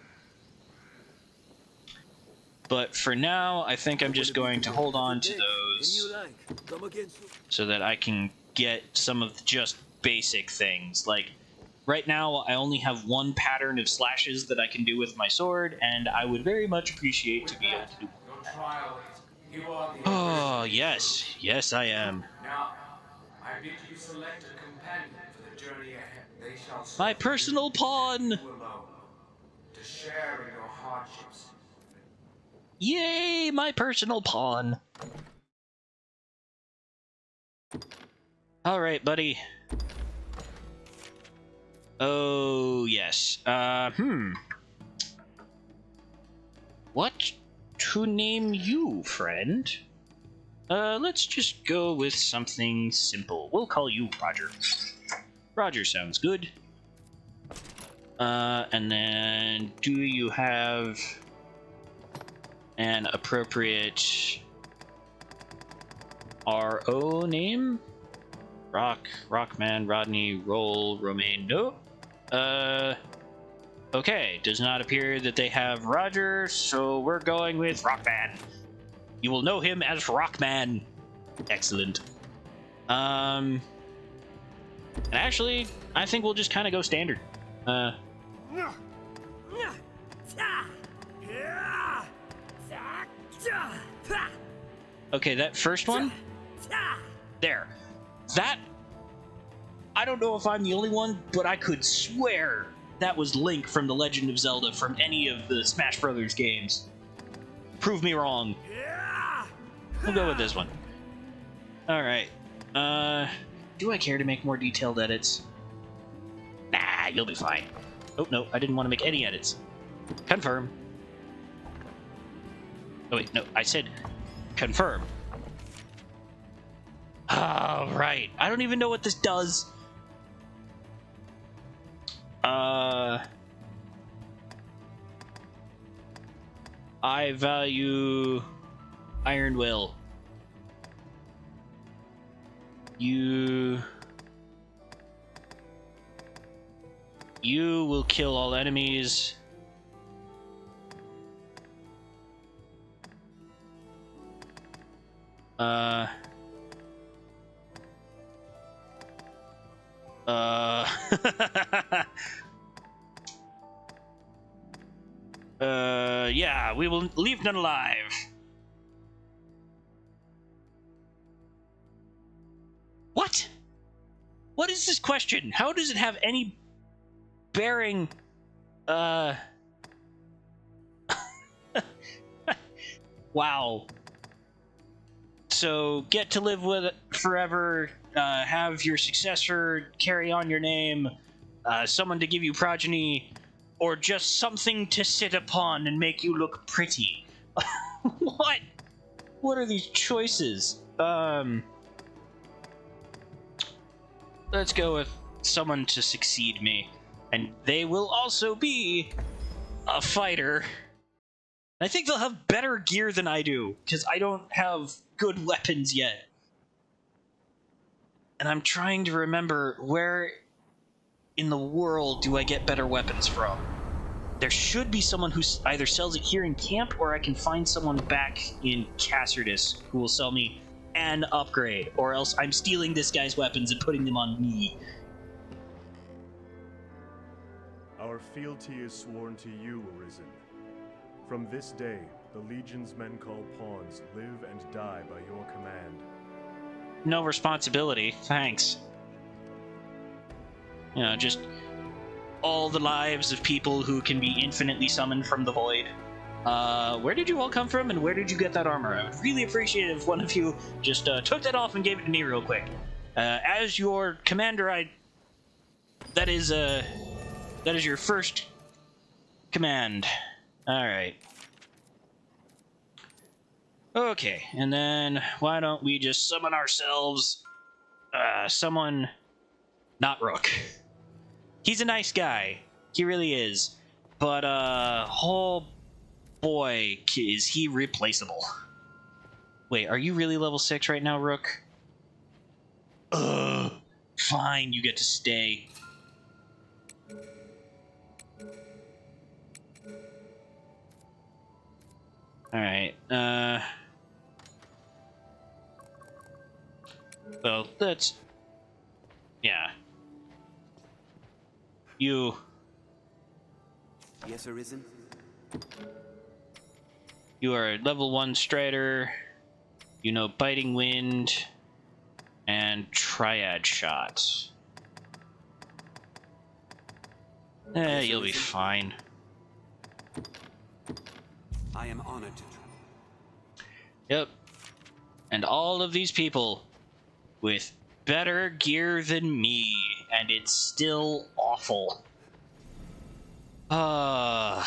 But for now, I think I'm just going to hold on to those so that I can get some of just basic things. Like, right now, I only have 1 pattern of slashes that I can do with my sword, and I would very much appreciate to be able to do that. Oh, yes. Yes, I am. Now, I bid you select a companion for the journey ahead. They shall My personal pawn! you alone, to share in your hardships. Yay, my personal pawn. All right, buddy. Oh, yes. What to name you, friend? Let's just go with something simple. We'll call you Roger. Roger sounds good. And then, do you have an appropriate RO name? Rockman, Rodney, Roll, Romaine. No. Okay. Does not appear that they have Roger, so we're going with Rockman. You will know him as Rockman. Excellent. And actually, I think we'll just kind of go standard. Okay, that first one. There. That, I don't know if I'm the only one, but I could swear that was Link from The Legend of Zelda from any of the Smash Brothers games. Prove me wrong. We'll go with this one. Alright. Do I care to make more detailed edits? Nah, you'll be fine. Oh, no, I didn't want to make any edits. Confirm. Oh, wait, no, I said confirm. Oh, right. I don't even know what this does. I value Iron Will. You will kill all enemies. Yeah, we will leave none alive. What? What is this question? How does it have any bearing? Wow. So, get to live with it forever, have your successor carry on your name, someone to give you progeny, or just something to sit upon and make you look pretty. What? What are these choices? Let's go with someone to succeed me. And they will also be a fighter. I think they'll have better gear than I do, because I don't have good weapons yet. And I'm trying to remember where in the world do I get better weapons from. there should be someone who either sells it here in camp, or I can find someone back in Cassardus who will sell me an upgrade, or else I'm stealing this guy's weapons and putting them on me. Our fealty is sworn to you, Arisen. From this day, the Legion's men called pawns live and die by your command. No responsibility, thanks. You know, just all the lives of people who can be infinitely summoned from the void. Where did you all come from, and where did you get that armor? I would really appreciate it if one of you just took that off and gave it to me real quick. As your commander, that is your first command. Alright. Okay, and then why don't we just summon ourselves someone not Rook. He's a nice guy. He really is. But, oh boy, is he replaceable. Wait, are you really level 6 right now, Rook? Ugh. Fine, you get to stay. Alright, well, that's... yeah. You... Yes, Arisen? You are a level 1 Strider. You know Biting Wind and Triad Shot. You'll be fine. I am honored to try. Yep. And all of these people with better gear than me, and it's still awful. Well,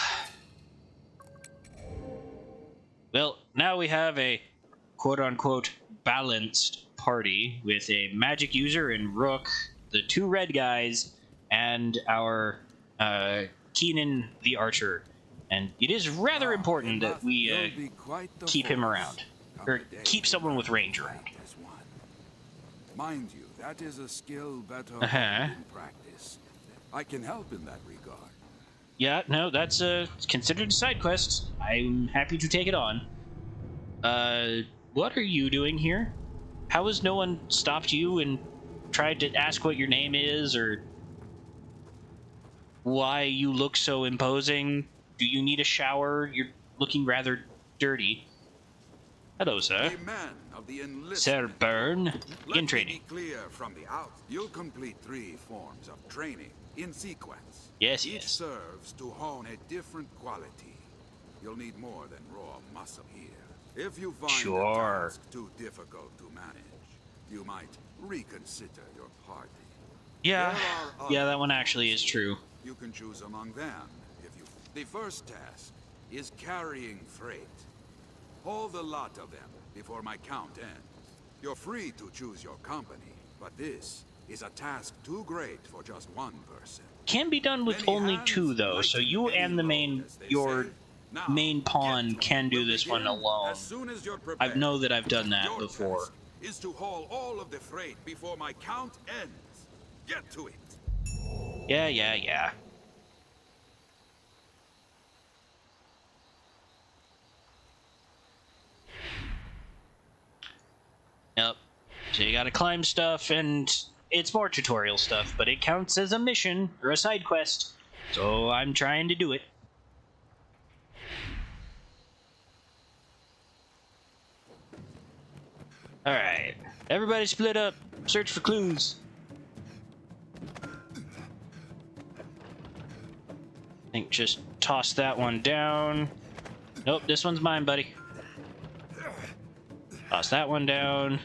now we have a quote-unquote balanced party with a magic user in Rook, the 2 red guys, and our Keenan the Archer. And it is rather important that we keep him around. Or keep someone with range around. Mind you, that is a skill better honed in practice. I can help in that regard. Yeah, no, that's considered a side quest. I'm happy to take it on. What are you doing here? How has no one stopped you and tried to ask what your name is, or why you look so imposing? Do you need a shower? You're looking rather dirty. Hello, sir. A man of the enlist. Sir Byrne. Begin Let training. me be clear from the out. You'll complete 3 forms of training in sequence. Yes, Each yes. serves to hone a different quality. You'll need more than raw muscle here. If you find the task too difficult to manage, you might reconsider your party. Yeah, yeah, that one actually is true. You can choose among them. The first task is carrying freight. Haul the lot of them before my count ends. You're free to choose your company, but this is a task too great for just one person. Can be done with only 2 though, so you and your main pawn can do this one alone. I know that I've done that before. Is to haul all of the freight before my count ends. Get to it. Yeah. Yep. So you gotta climb stuff, and it's more tutorial stuff, but it counts as a mission or a side quest, so I'm trying to do it. Alright. Everybody split up. Search for clues. I think just toss that one down. Nope, this one's mine, buddy. Toss that one down.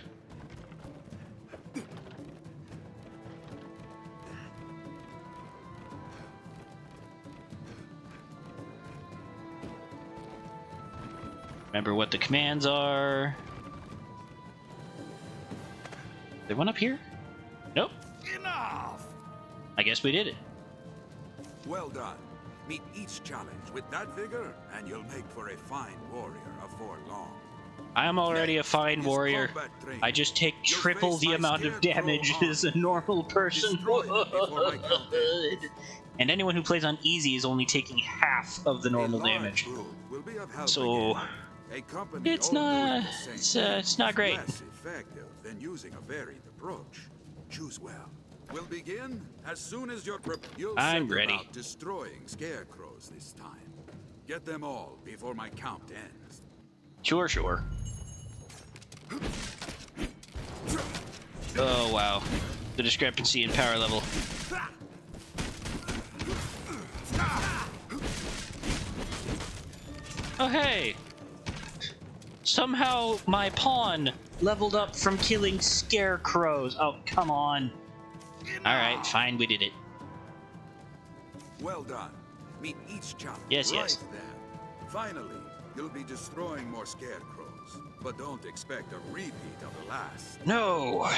Remember what the commands are. There one up here? Nope. Enough! I guess we did it. Well done. Meet each challenge with that vigor, and you'll make for a fine warrior afore long. I am already a fine warrior. I just take triple the amount of damage as a normal person would. And anyone who plays on easy is only taking half of the normal damage. So it's not great. Less effective than using a varied approach. Choose well. We'll begin as soon as you're prepared. I'm ready. About destroying scarecrows this time. Get them all before my count ends. Sure. Oh wow, the discrepancy in power level. Oh hey! Somehow my pawn leveled up from killing scarecrows. Oh, come on. Alright, fine, we did it. Well done. Meet each challenge. Yes. Then. Finally, you'll be destroying more scarecrows, but don't expect a repeat of the last. No,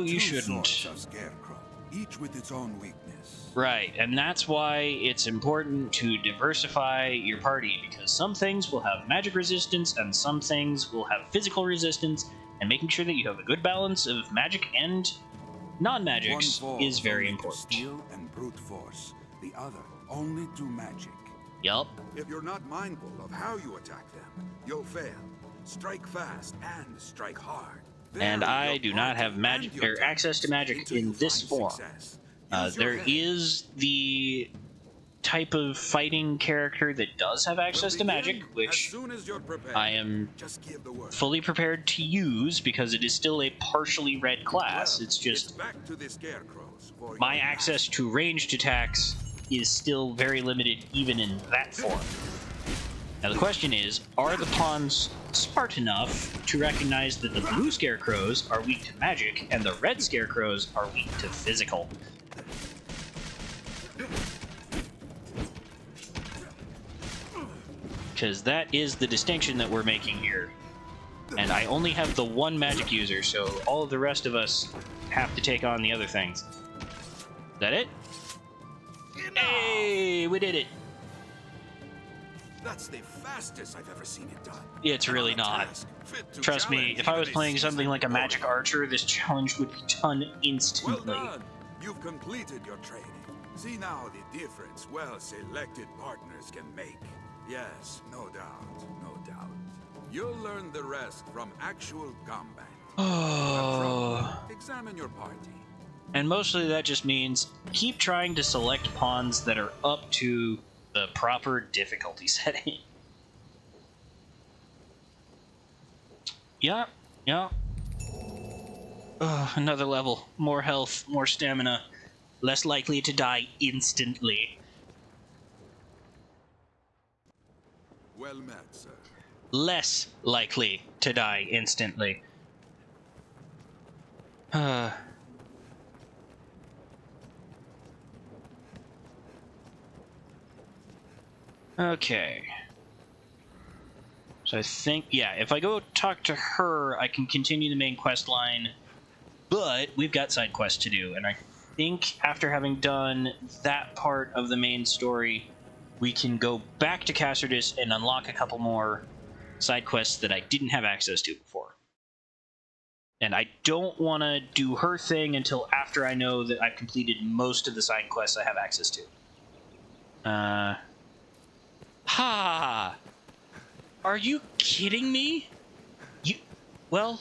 you shouldn't. Sorts of scarecrow, each with its own weakness. Right, and that's why it's important to diversify your party, because some things will have magic resistance and some things will have physical resistance, and making sure that you have a good balance of magic and non-magics is very important. Steel and brute force, the other only to magic. Yup. If you're not mindful of how you attack them, you'll fail. Strike fast and strike hard. And I do not have magic or access to magic in this form. There is the type of fighting character that does have access to magic, which I am fully prepared to use because it is still a partially red class. It's just my access to ranged attacks is still very limited even in that form. Now the question is, are the pawns smart enough to recognize that the blue scarecrows are weak to magic and the red scarecrows are weak to physical? Because that is the distinction that we're making here. And I only have the one magic user, so all of the rest of us have to take on the other things. Is that it? Hey, we did it! That's the fastest I've ever seen it done. It's really not. Trust me, if I was playing something like a magic archer, this challenge would be done instantly. Well done. You've completed your training. See now the difference well-selected partners can make. Yes, no doubt. You'll learn the rest from actual combat. Oh. Examine your party. And mostly that just means keep trying to select pawns that are up to the proper difficulty setting. Yeah. Another level. More health, more stamina. Less likely to die instantly. Well met, sir. Less likely to die instantly. Okay. So I think, yeah, if I go talk to her, I can continue the main quest line, but we've got side quests to do, and I think after having done that part of the main story, we can go back to Cassardus and unlock a couple more side quests that I didn't have access to before. And I don't want to do her thing until after I know that I've completed most of the side quests I have access to. Ha! Are you kidding me? Well,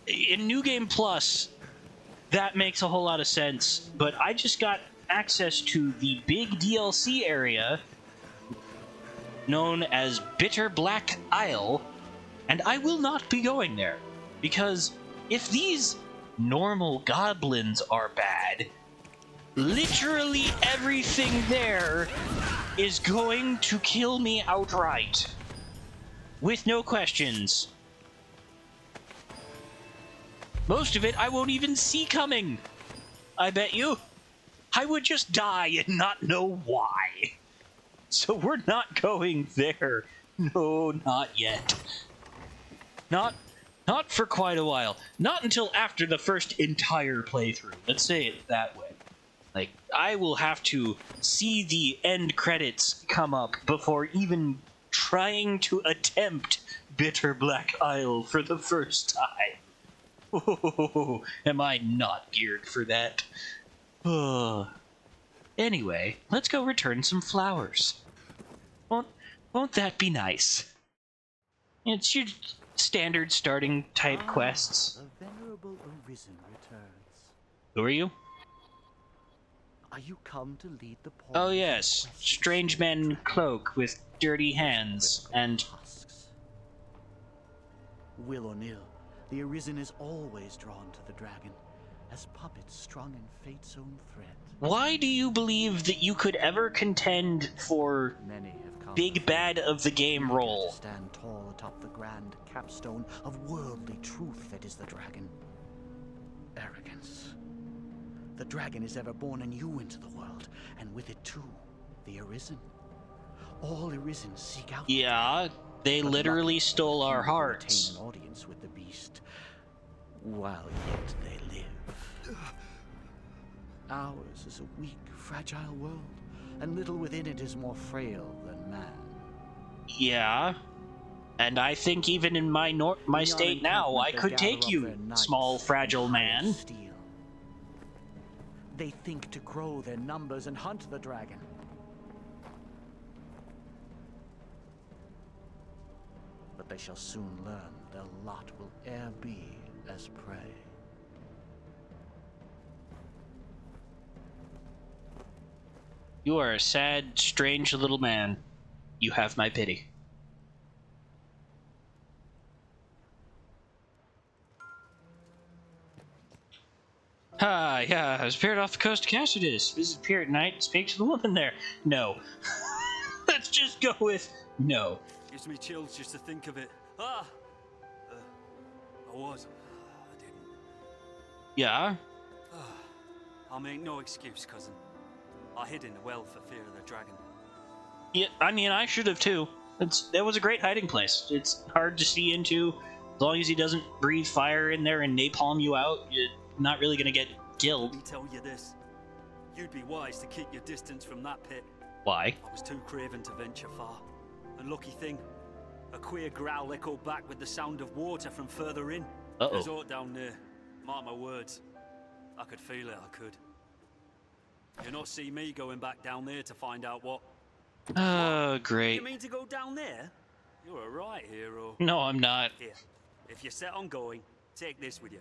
in New Game Plus, that makes a whole lot of sense, but I just got access to the big DLC area known as Bitter Black Isle, and I will not be going there, because if these normal goblins are bad, literally everything there is going to kill me outright. With no questions. Most of it I won't even see coming. I bet you. I would just die and not know why. So we're not going there. No, not yet. Not for quite a while. Not until after the first entire playthrough. Let's say it that way. Like, I will have to see the end credits come up before even trying to attempt Bitter Black Isle for the first time. Oh, am I not geared for that? Anyway, let's go return some flowers. Won't that be nice? It's your standard starting type quests. The venerable Arisen returns. Who are you? Are you come to lead the pawns? Oh yes, strange man cloak with dirty hands and husks. Will or nill, the Arisen is always drawn to the dragon, as puppets strung in fate's own thread. Why do you believe that you could ever contend for Many have come big bad of the game role? Stand tall atop the grand capstone of worldly truth that is the dragon. Arrogance. The dragon is ever born anew into the world, and with it too, the Arisen. All Arisen seek out. Yeah, they literally stole our hearts. Retain an audience with the beast, while yet they live. Ours is a weak, fragile world, and little within it is more frail than man. Yeah, and I think even in my state now, I could take you, small, fragile man. They think to grow their numbers and hunt the dragon. But they shall soon learn their lot will e'er be as prey. You are a sad, strange little man. You have my pity. Ah, yeah, I was appeared off the coast of Cassidus. Visit the pier at night and speak to the woman there. No. Let's just go with no. Gives me chills just to think of it. I didn't. Yeah? I'll make no excuse, cousin. I hid in the well for fear of the dragon. Yeah, I mean, I should have too. That was a great hiding place. It's hard to see into. As long as he doesn't breathe fire in there and napalm you out, you're not really gonna get killed. Let me tell you this. You'd be wise to keep your distance from that pit. Why? I was too craven to venture far. And lucky thing, a queer growl echoed back with the sound of water from further in. There's aught down there. Mark my words. I could feel it, I could. You'll not see me going back down there to find out what. Oh, great. You mean to go down there? You're a right hero. No, I'm not. Here, if you're set on going, take this with you.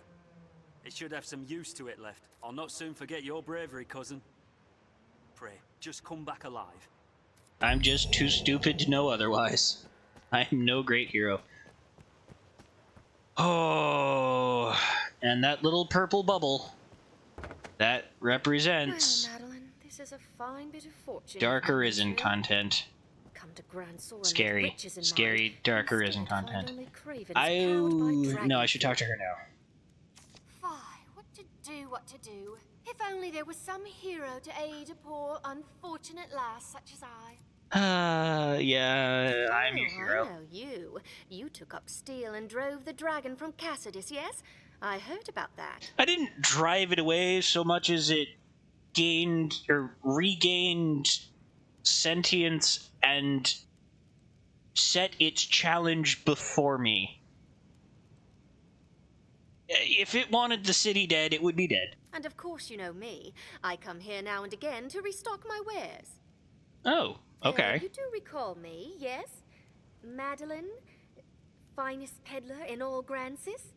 It should have some use to it left. I'll not soon forget your bravery, cousin. Pray, just come back alive. I'm just too stupid to know otherwise. I am no great hero. Oh, and that little purple bubble. That represents well, Madeline, this is a fine bit of fortune. Dark Arisen content. Come to Grand Soren Scary, scary Dark Arisen content. No, I should talk to her now. Fie, what to do. If only there was some hero to aid a poor, unfortunate lass such as I. Yeah, I'm your hero. I know you. You took up steel and drove the dragon from Cassidus, yes? I heard about that. I didn't drive it away so much as it gained or regained sentience and set its challenge before me. If it wanted the city dead, it would be dead. And of course you know me. I come here now and again to restock my wares. Oh, okay. You do recall me, yes? Madeline? Finest peddler in all Grancis?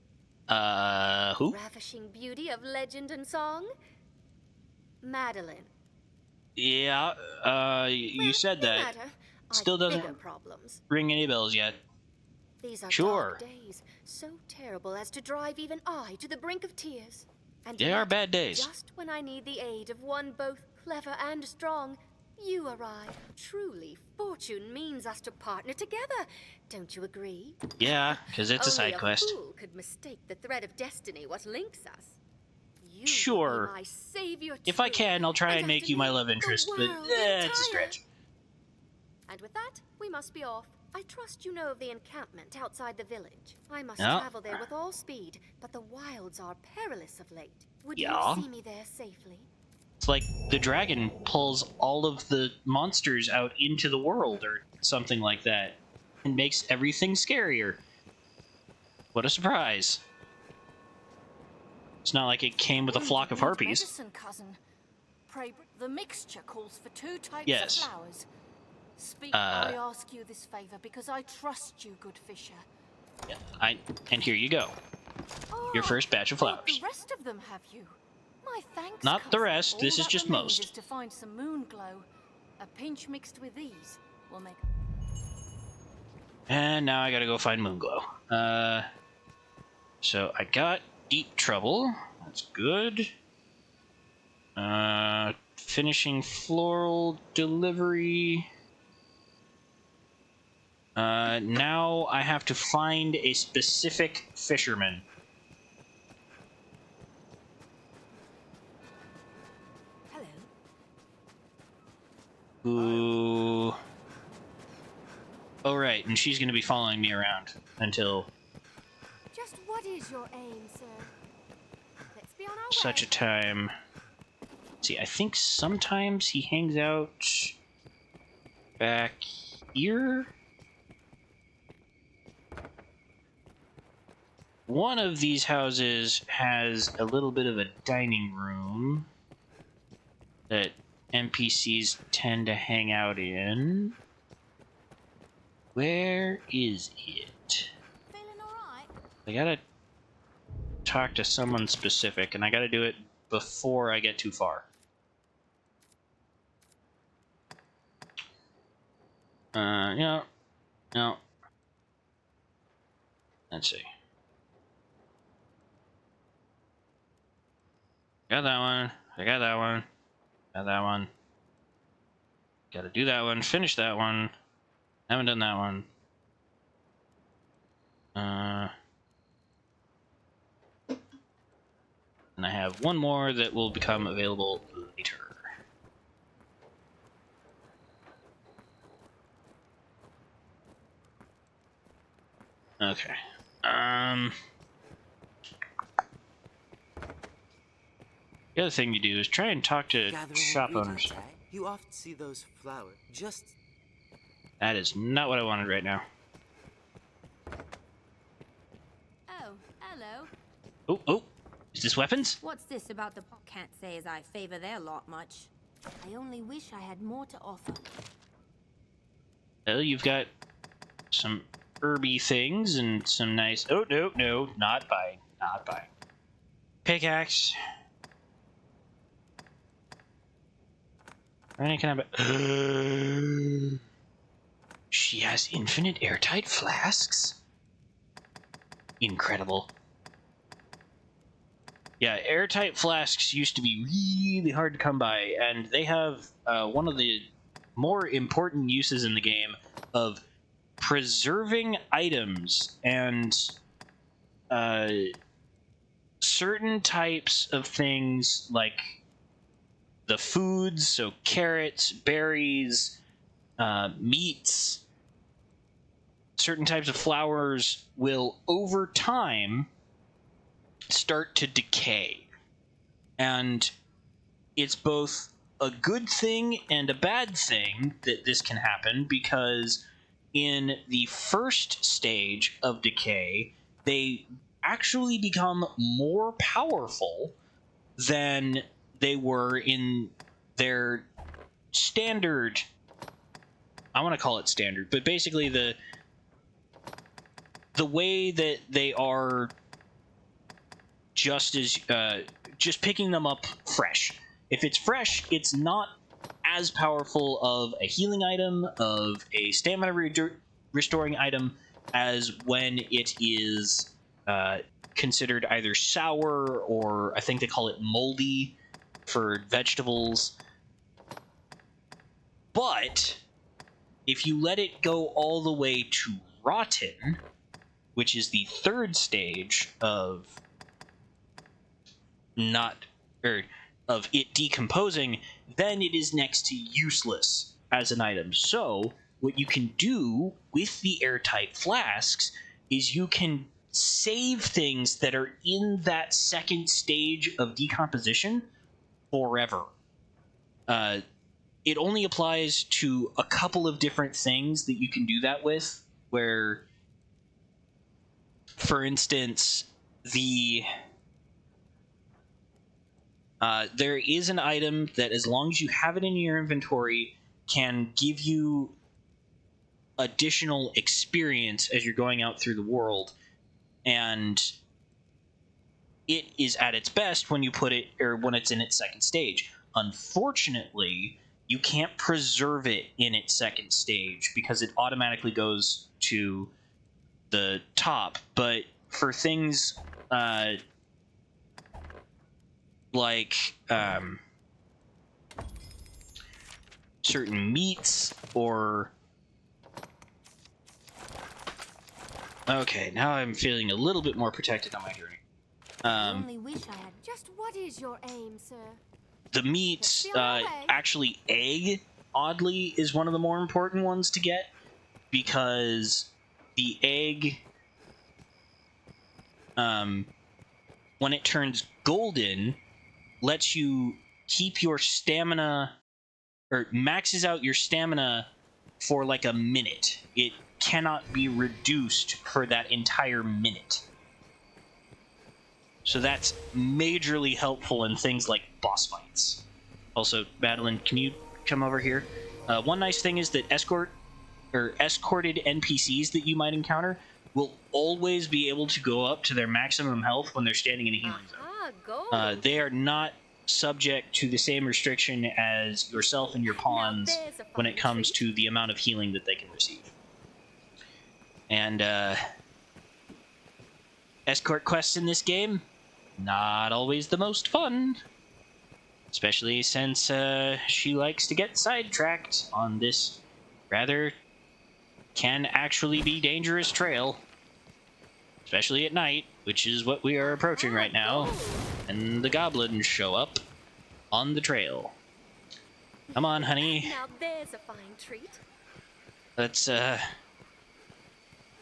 Who? Ravishing beauty of legend and song? Madeline. Yeah, you said that. Still doesn't ring any bells yet. These are dark days, so terrible as to drive even I to the brink of tears. And they are bad days. Just when I need the aid of one both clever and strong, you arrive. Truly, fortune means us to partner together. Don't you agree? Yeah, because it's a side quest. Only a fool could mistake the thread of destiny what links us. You sure. my savior if I can, I'll try and make you my love interest, but it's a stretch. And with that, we must be off. I trust you know of the encampment outside the village. I must travel there with all speed, but the wilds are perilous of late. Would you see me there safely? It's like the dragon pulls all of the monsters out into the world or something like that and makes everything scarier. What a surprise. It's not like it came with a flock of harpies. Medicine, cousin. pray, the mixture calls for 2 types Yes. of flowers. Speak, I ask you this favor because I trust you, good fisher. Yeah, and here you go. Your first batch of flowers. The rest of them have you. My thanks. Not the cousin. rest. All This is that just remains most. Is to find some moon glow. A pinch mixed with these will make. And now I gotta go find Moonglow. So I got Deep Trouble. That's good. Finishing Floral Delivery. Now I have to find a specific fisherman. Hello. Who... Oh, right, and she's going to be following me around until Just what is your aim, sir? Let's be on our such way. a time. See, I think sometimes he hangs out back here. One of these houses has a little bit of a dining room that NPCs tend to hang out in. Where is it? Feeling alright? I gotta talk to someone specific, and I gotta do it before I get too far. No. Let's see. Got that one. I got that one. Got that one. Gotta do that one. Finish that one. Haven't done that one. And I have one more that will become available later. Okay. The other thing you do is try and talk to shop owners. You often see those flowers. Just That is not what I wanted right now. Oh, hello. Oh, is this weapons? What's this about the... Can't say as I favor their lot much. I only wish I had more to offer. Well, you've got some herby things and some nice... Oh, no, not buying. Not buying. Pickaxe. Any kind of... She has infinite airtight flasks? Incredible. Yeah, airtight flasks used to be really hard to come by, and they have one of the more important uses in the game of preserving items and certain types of things like the foods, so carrots, berries, meats, certain types of flowers will over time start to decay. And it's both a good thing and a bad thing that this can happen, because in the first stage of decay, they actually become more powerful than they were in their standard... I want to call it standard, but basically the way that they are just picking them up fresh. If it's fresh, it's not as powerful of a healing item, of a stamina restoring item, as when it is considered either sour or I think they call it moldy for vegetables. But if you let it go all the way to rotten, which is the third stage of it decomposing, then it is next to useless as an item. So what you can do with the airtight flasks is you can save things that are in that second stage of decomposition forever. It only applies to a couple of different things that you can do that with, where, for instance, There is an item that, as long as you have it in your inventory, can give you additional experience as you're going out through the world, and it is at its best when you put it, or when it's in its second stage. Unfortunately, you can't preserve it in its second stage because it automatically goes to the top. But for things like certain meats or... Okay, now I'm feeling a little bit more protected on my journey. I only wish I had. Just what is your aim, sir? The meats, actually egg, oddly, is one of the more important ones to get, because the egg, when it turns golden, lets you keep your stamina, or maxes out your stamina for like a minute. It cannot be reduced for that entire minute. So that's majorly helpful in things like boss fights. Also, Madeline, can you come over here? One nice thing is that escorted NPCs that you might encounter will always be able to go up to their maximum health when they're standing in a healing zone. They are not subject to the same restriction as yourself and your pawns when it comes to the amount of healing that they can receive. And escort quests in this game, not always the most fun. Especially since she likes to get sidetracked on this rather can actually be dangerous trail. Especially at night, which is what we are approaching right now. And the goblins show up on the trail. Come on, honey. Now there's a fine treat. Let's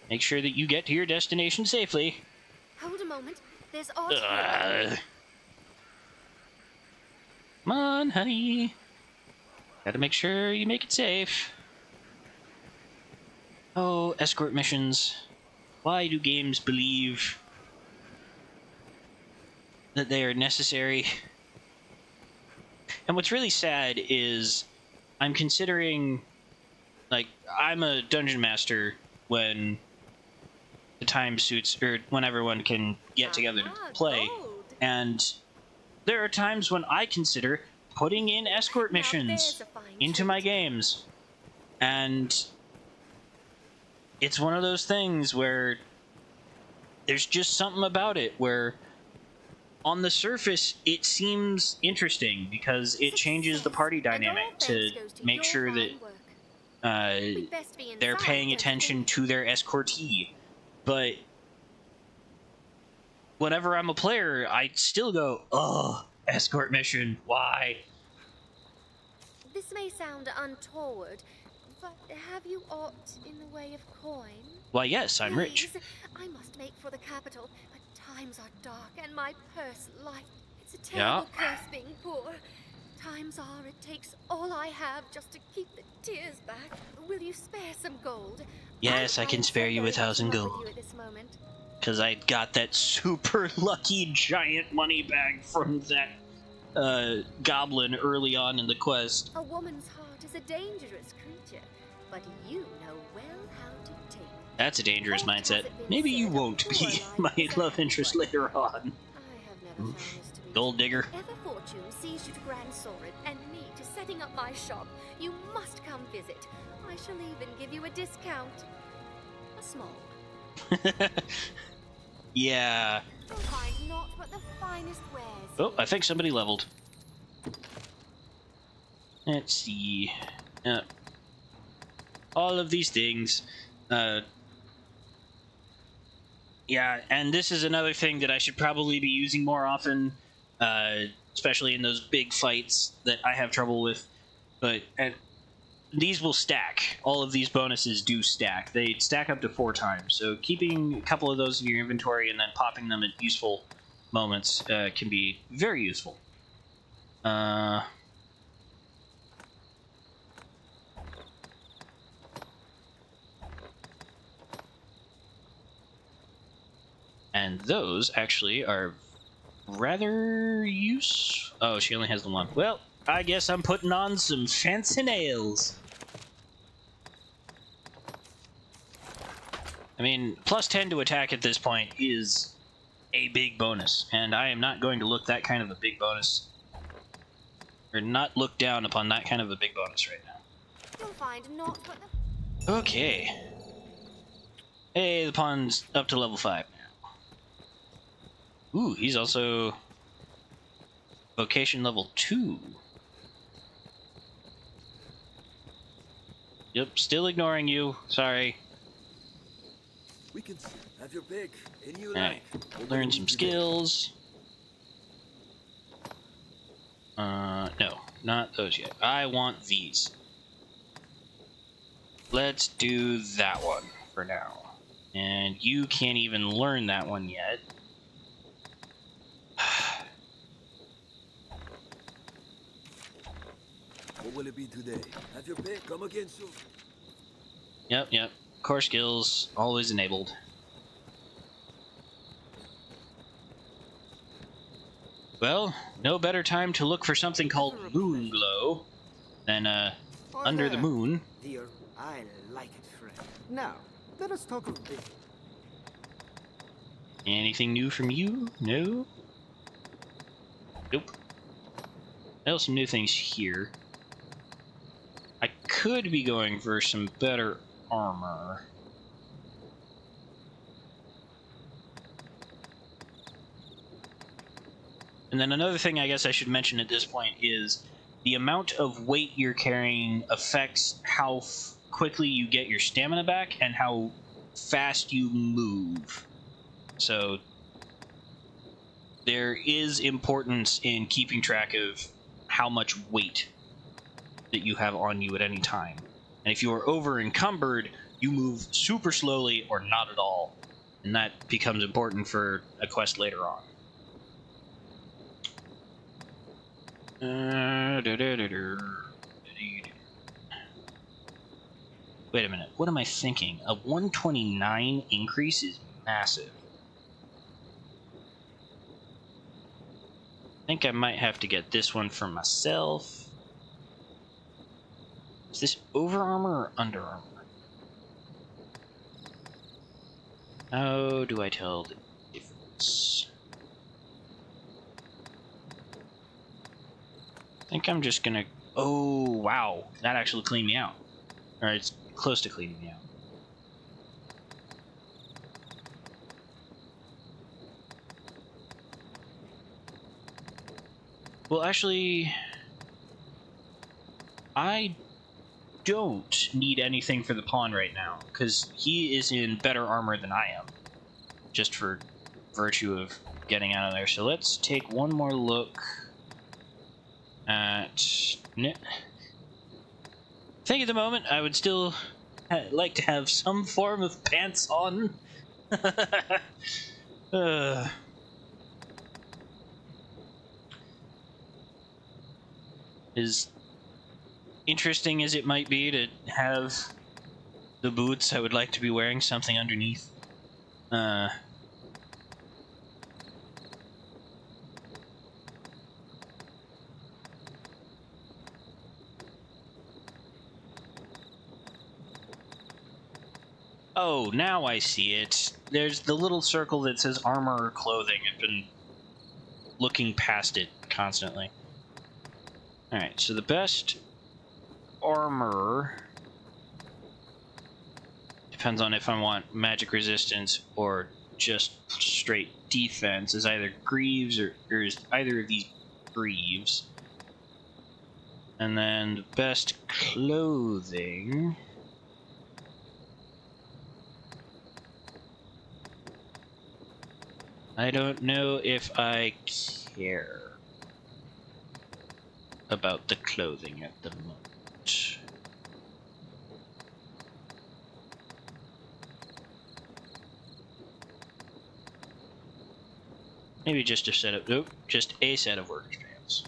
make sure that you get to your destination safely. Hold a moment. There's odd here. Come on, honey. Gotta make sure you make it safe. Oh, escort missions. Why do games believe that they are necessary? And what's really sad is I'm considering, like, I'm a dungeon master when the time suits, or when everyone can get together to play. And there are times when I consider putting in escort missions into my games. And it's one of those things where there's just something about it where on the surface it seems interesting because it changes the party dynamic to make sure that they're paying attention to their escortee. But whenever I'm a player, I still go, "Ugh, escort mission, why?" This may sound untoward, but have you aught in the way of coin? Why, yes, I'm rich. Please, I must make for the capital, but times are dark and my purse light. It's a terrible curse being poor. Times are, it takes all I have just to keep the tears back. Will you spare some gold? Yes, I can spare you 1,000 gold. Because I got that super lucky giant money bag from that goblin early on in the quest. A woman's heart is a dangerous creature, but you know well how to take it. That's a dangerous mindset. Maybe you won't be my love interest later on. I have never found this to be Gold digger. Ever fortune sees you to Grand Sorin and me to setting up my shop, you must come visit. I shall even give you a discount. A small one. Yeah. Find naught but the finest wares. Oh, I think somebody leveled. Let's see. All of these things. Yeah, and this is another thing that I should probably be using more often, especially in those big fights that I have trouble with. But these will stack. All of these bonuses do stack. They stack up to 4 times. So keeping a couple of those in your inventory and then popping them at useful moments can be very useful. And those actually are rather use. Oh, she only has the one. Well, I guess I'm putting on some fancy nails. I mean, plus 10 to attack at this point is a big bonus, and I am not going to look that kind of a big bonus, or not look down upon that kind of a big bonus right now. You'll find naught but Okay. Hey, the pawn's up to level 5 now. Ooh, he's also vocation level 2. Yep, still ignoring you. Sorry. We can have your pick. Any you Alright, like. learn some skills. No, not those yet. I want these. Let's do that one for now. And you can't even learn that one yet. What will it be today? Have your pick. Come again soon. Yep. Core skills, always enabled. Well, no better time to look for something called moon glow than, under the moon. Dear, I like it, friend. Now, let us talk of business. Anything new from you? No? Nope. Well, some new things here. I could be going for some better armor. And then another thing I guess I should mention at this point is the amount of weight you're carrying affects how quickly you get your stamina back and how fast you move. So there is importance in keeping track of how much weight that you have on you at any time. And if you are over encumbered, you move super slowly or not at all. And that becomes important for a quest later on. Wait a minute, what am I thinking? A 129 increase is massive. I think I might have to get this one for myself. Is this over armor or under armor? How do I tell the difference? I think I'm just gonna... Oh, wow. That actually cleaned me out. Or it's close to cleaning me out. Well, actually... I don't need anything for the pawn right now, because he is in better armor than I am. Just for virtue of getting out of there. So let's take one more look at... I think at the moment I would still like to have some form of pants on. As interesting as it might be to have the boots, I would like to be wearing something underneath. Oh, now I see it. There's the little circle that says armor or clothing. I've been looking past it constantly. Alright, so the best armor depends on if I want magic resistance or just straight defense, is either Greaves or is either of these Greaves. And then the best clothing... I don't know if I care about the clothing at the moment. Maybe just a set of... Nope, just a set of work strands.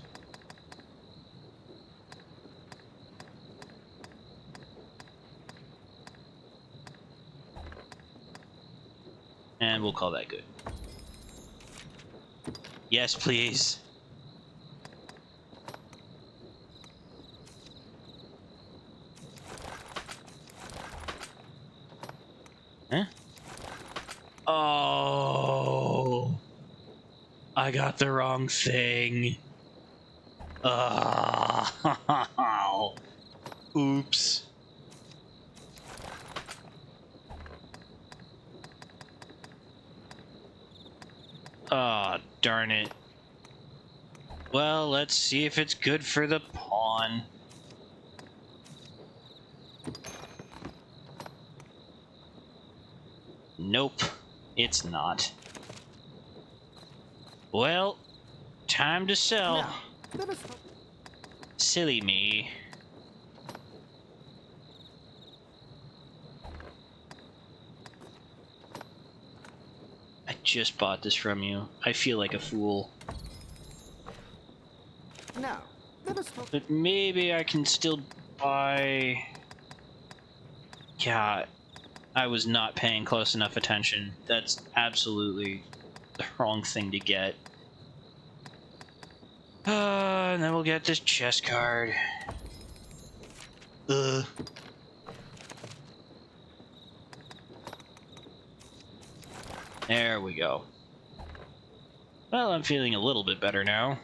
And we'll call that good. Yes, please. Huh? Oh, I got the wrong thing. Oh, oops. Oh, darn it. Well, let's see if it's good for the pawn. Nope, it's not. Well, time to sell. No, Silly me. I just bought this from you. I feel like a fool. No, let us talk. But maybe I can still buy... Yeah, I was not paying close enough attention. That's absolutely the wrong thing to get. And then we'll get this chest card. Ugh. There we go. Well, I'm feeling a little bit better now.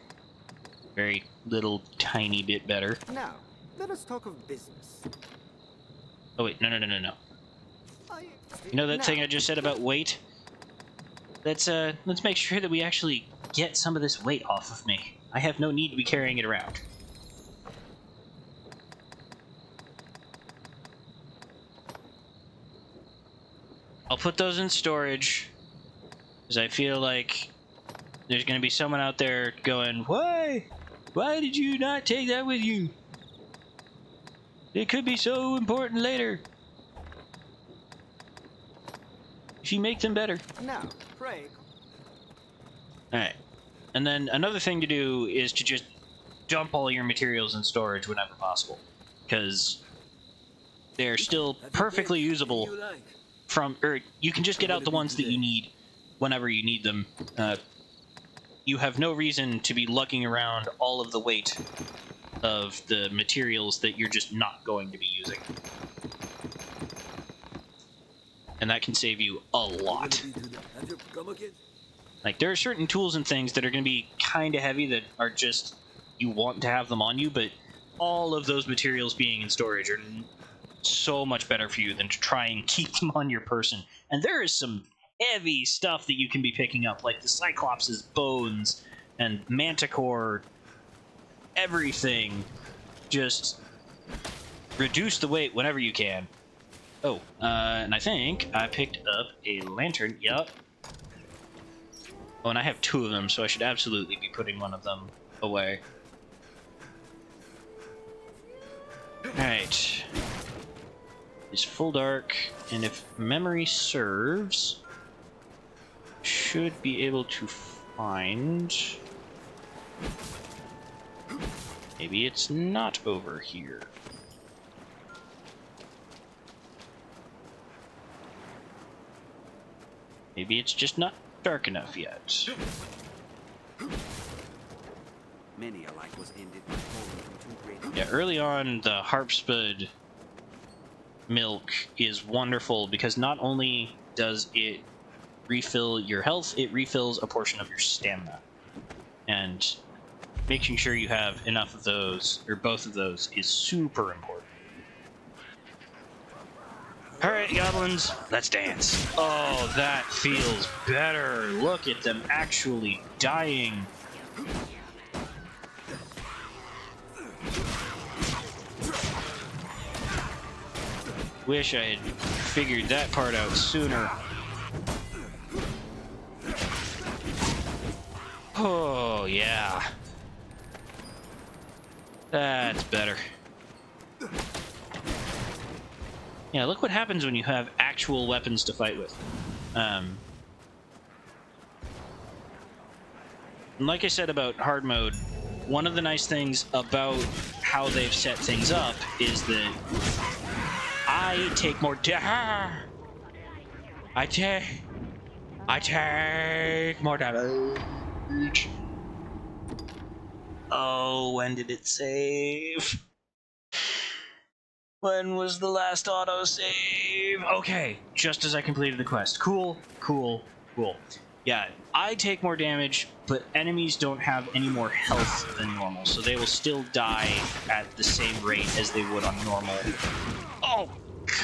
Very little tiny bit better. Now, let us talk of business. Oh wait, no. You know that thing I just said about weight? Let's make sure that we actually get some of this weight off of me. I have no need to be carrying it around. I'll put those in storage, because I feel like there's going to be someone out there going, Why? Why did you not take that with you? It could be so important later. If you make them better. No, pray. Alright. And then another thing to do is to just dump all your materials in storage whenever possible. Because they're still perfectly usable from... Or you can just get out the ones that you need whenever you need them. You have no reason to be lugging around all of the weight of the materials that you're just not going to be using. And that can save you a lot. Like, there are certain tools and things that are going to be kind of heavy that are just... You want to have them on you, but all of those materials being in storage are so much better for you than to try and keep them on your person. And there is some heavy stuff that you can be picking up, like the Cyclops' bones and Manticore, everything. Just reduce the weight whenever you can. Oh, and I think I picked up a lantern. Yup. Oh, and I have 2 of them, so I should absolutely be putting one of them away. Alright. It's full dark, and if memory serves, should be able to find... Maybe it's not over here. Maybe it's just not dark enough yet. Many alike was ended by falling from too great. Yeah, early on, the Harpspud milk is wonderful because not only does it refill your health, it refills a portion of your stamina. And making sure you have enough of those, or both of those, is super important. Alright, goblins, let's dance. Oh, that feels better. Look at them actually dying. Wish I had figured that part out sooner. Oh, yeah. That's better. Yeah, look what happens when you have actual weapons to fight with. And like I said about hard mode, one of the nice things about how they've set things up is that I take more I take more damage. Oh, when did it save? When was the last autosave? Okay, just as I completed the quest. Cool. Yeah, I take more damage, but enemies don't have any more health than normal, so they will still die at the same rate as they would on normal. Oh,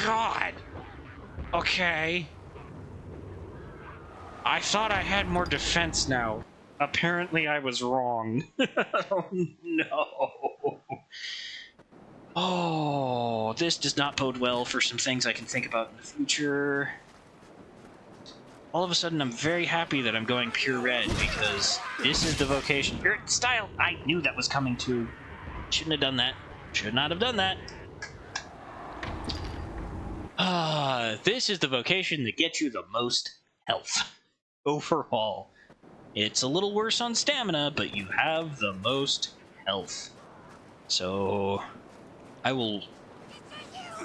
God! Okay. I thought I had more defense now. Apparently I was wrong. Oh, no. Oh, this does not bode well for some things I can think about in the future. All of a sudden, I'm very happy that I'm going pure red, because this is the vocation. Style! I knew that was coming too. Shouldn't have done that. Should not have done that. This is the vocation that gets you the most health. Overall. It's a little worse on stamina, but you have the most health. So I will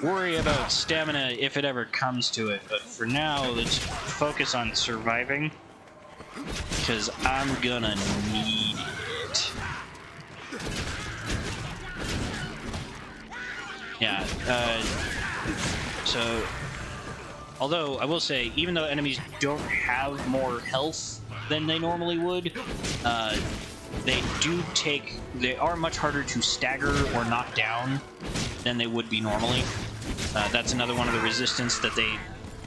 worry about stamina if it ever comes to it, but for now, let's focus on surviving, because I'm gonna need it. Yeah, so, although I will say, even though enemies don't have more health than they normally would, they are much harder to stagger or knock down than they would be normally. That's another one of the resistance that they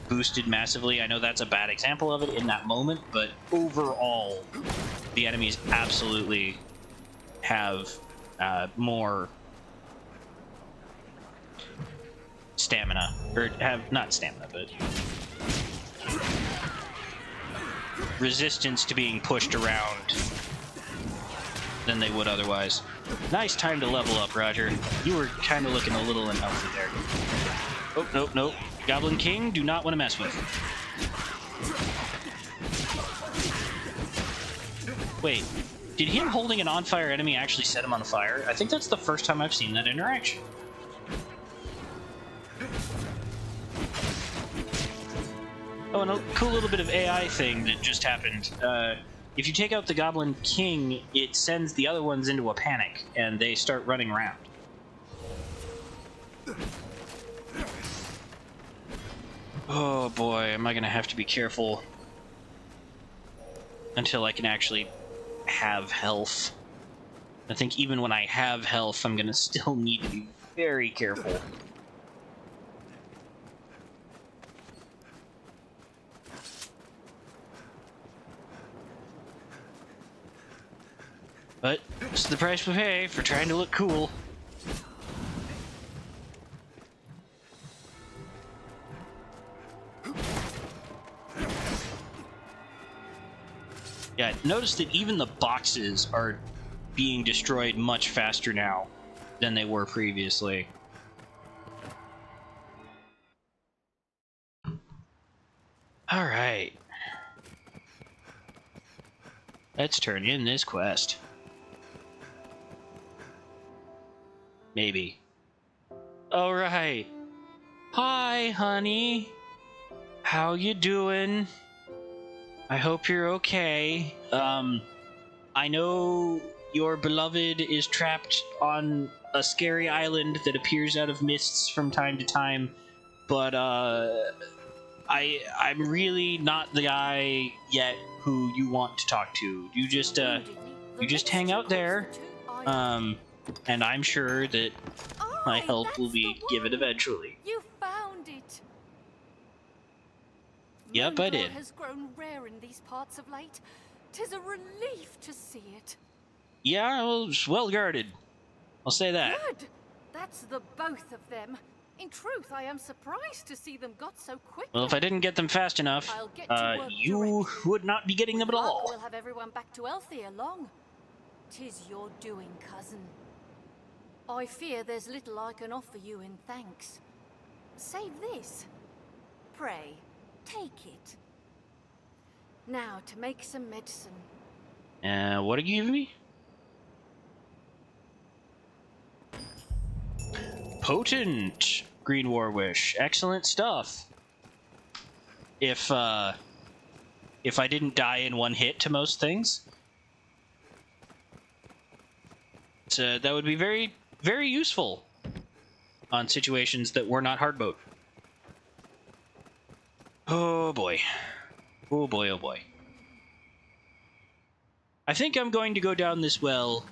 boosted massively. I know that's a bad example of it in that moment, but overall, the enemies absolutely have more stamina. Or have, not stamina, but resistance to being pushed around than they would otherwise. Nice time to level up, Roger. You were kind of looking a little unhealthy there. Oh, nope. Goblin King, do not want to mess with. Wait, did him holding an on-fire enemy actually set him on fire? I think that's the first time I've seen that interaction. Oh, and a cool little bit of AI thing that just happened. If you take out the Goblin King, it sends the other ones into a panic, and they start running around. Oh boy, am I gonna have to be careful until I can actually have health. I think even when I have health, I'm gonna still need to be very careful. But it's the price we pay for trying to look cool. Yeah, notice that even the boxes are being destroyed much faster now than they were previously. Alright. Let's turn in this quest. Maybe. Alright. Hi, honey. How you doing? I hope you're okay. I know your beloved is trapped on a scary island that appears out of mists from time to time, but I'm really not the guy yet who you want to talk to. You just hang out there, and I'm sure that my help will be given eventually. You found it. Yep, I did. Has grown rare in these parts of late. 'Tis a relief to see it. Yeah, well, it's well guarded. I'll say that. Good. That's the both of them. In truth, I am surprised to see them got so quickly. Well, if I didn't get them fast enough, you would not be getting them at all. We'll have everyone back to health ere long. 'Tis your doing, cousin. I fear there's little I can offer you in thanks. Save this. Pray, take it. Now to make some medicine. What are you giving me? Potent Green War Wish. Excellent stuff. If I didn't die in one hit to most things, That would be very, very useful on situations that were not hard mode. Oh boy. Oh boy, oh boy. I think I'm going to go down this well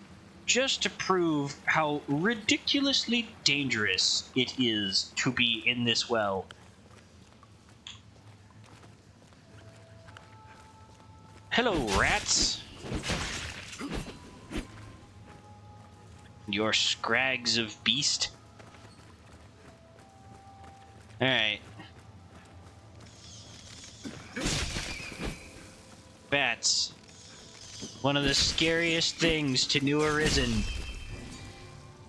just to prove how ridiculously dangerous it is to be in this well. Hello, rats. Your scrags of beast. Alright. Bats. One of the scariest things to New Arisen.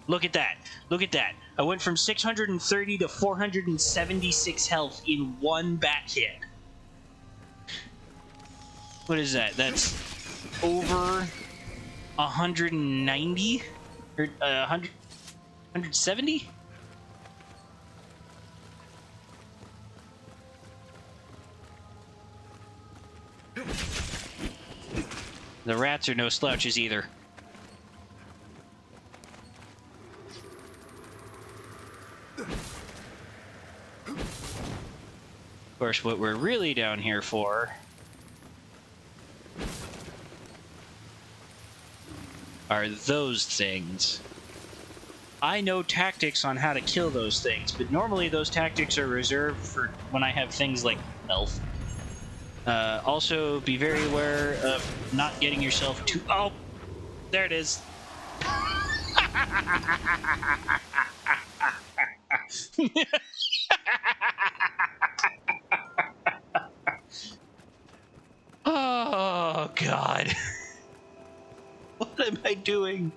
Look at that. Look at that. I went from 630 to 476 health in one bat hit. What is that? That's over 190? Or 170? The rats are no slouches either. Of course, what we're really down here for are those things. I know tactics on how to kill those things, but normally those tactics are reserved for when I have things like elf. Also, be very aware of not getting yourself too... Oh! There it is. Oh, God. What am I doing?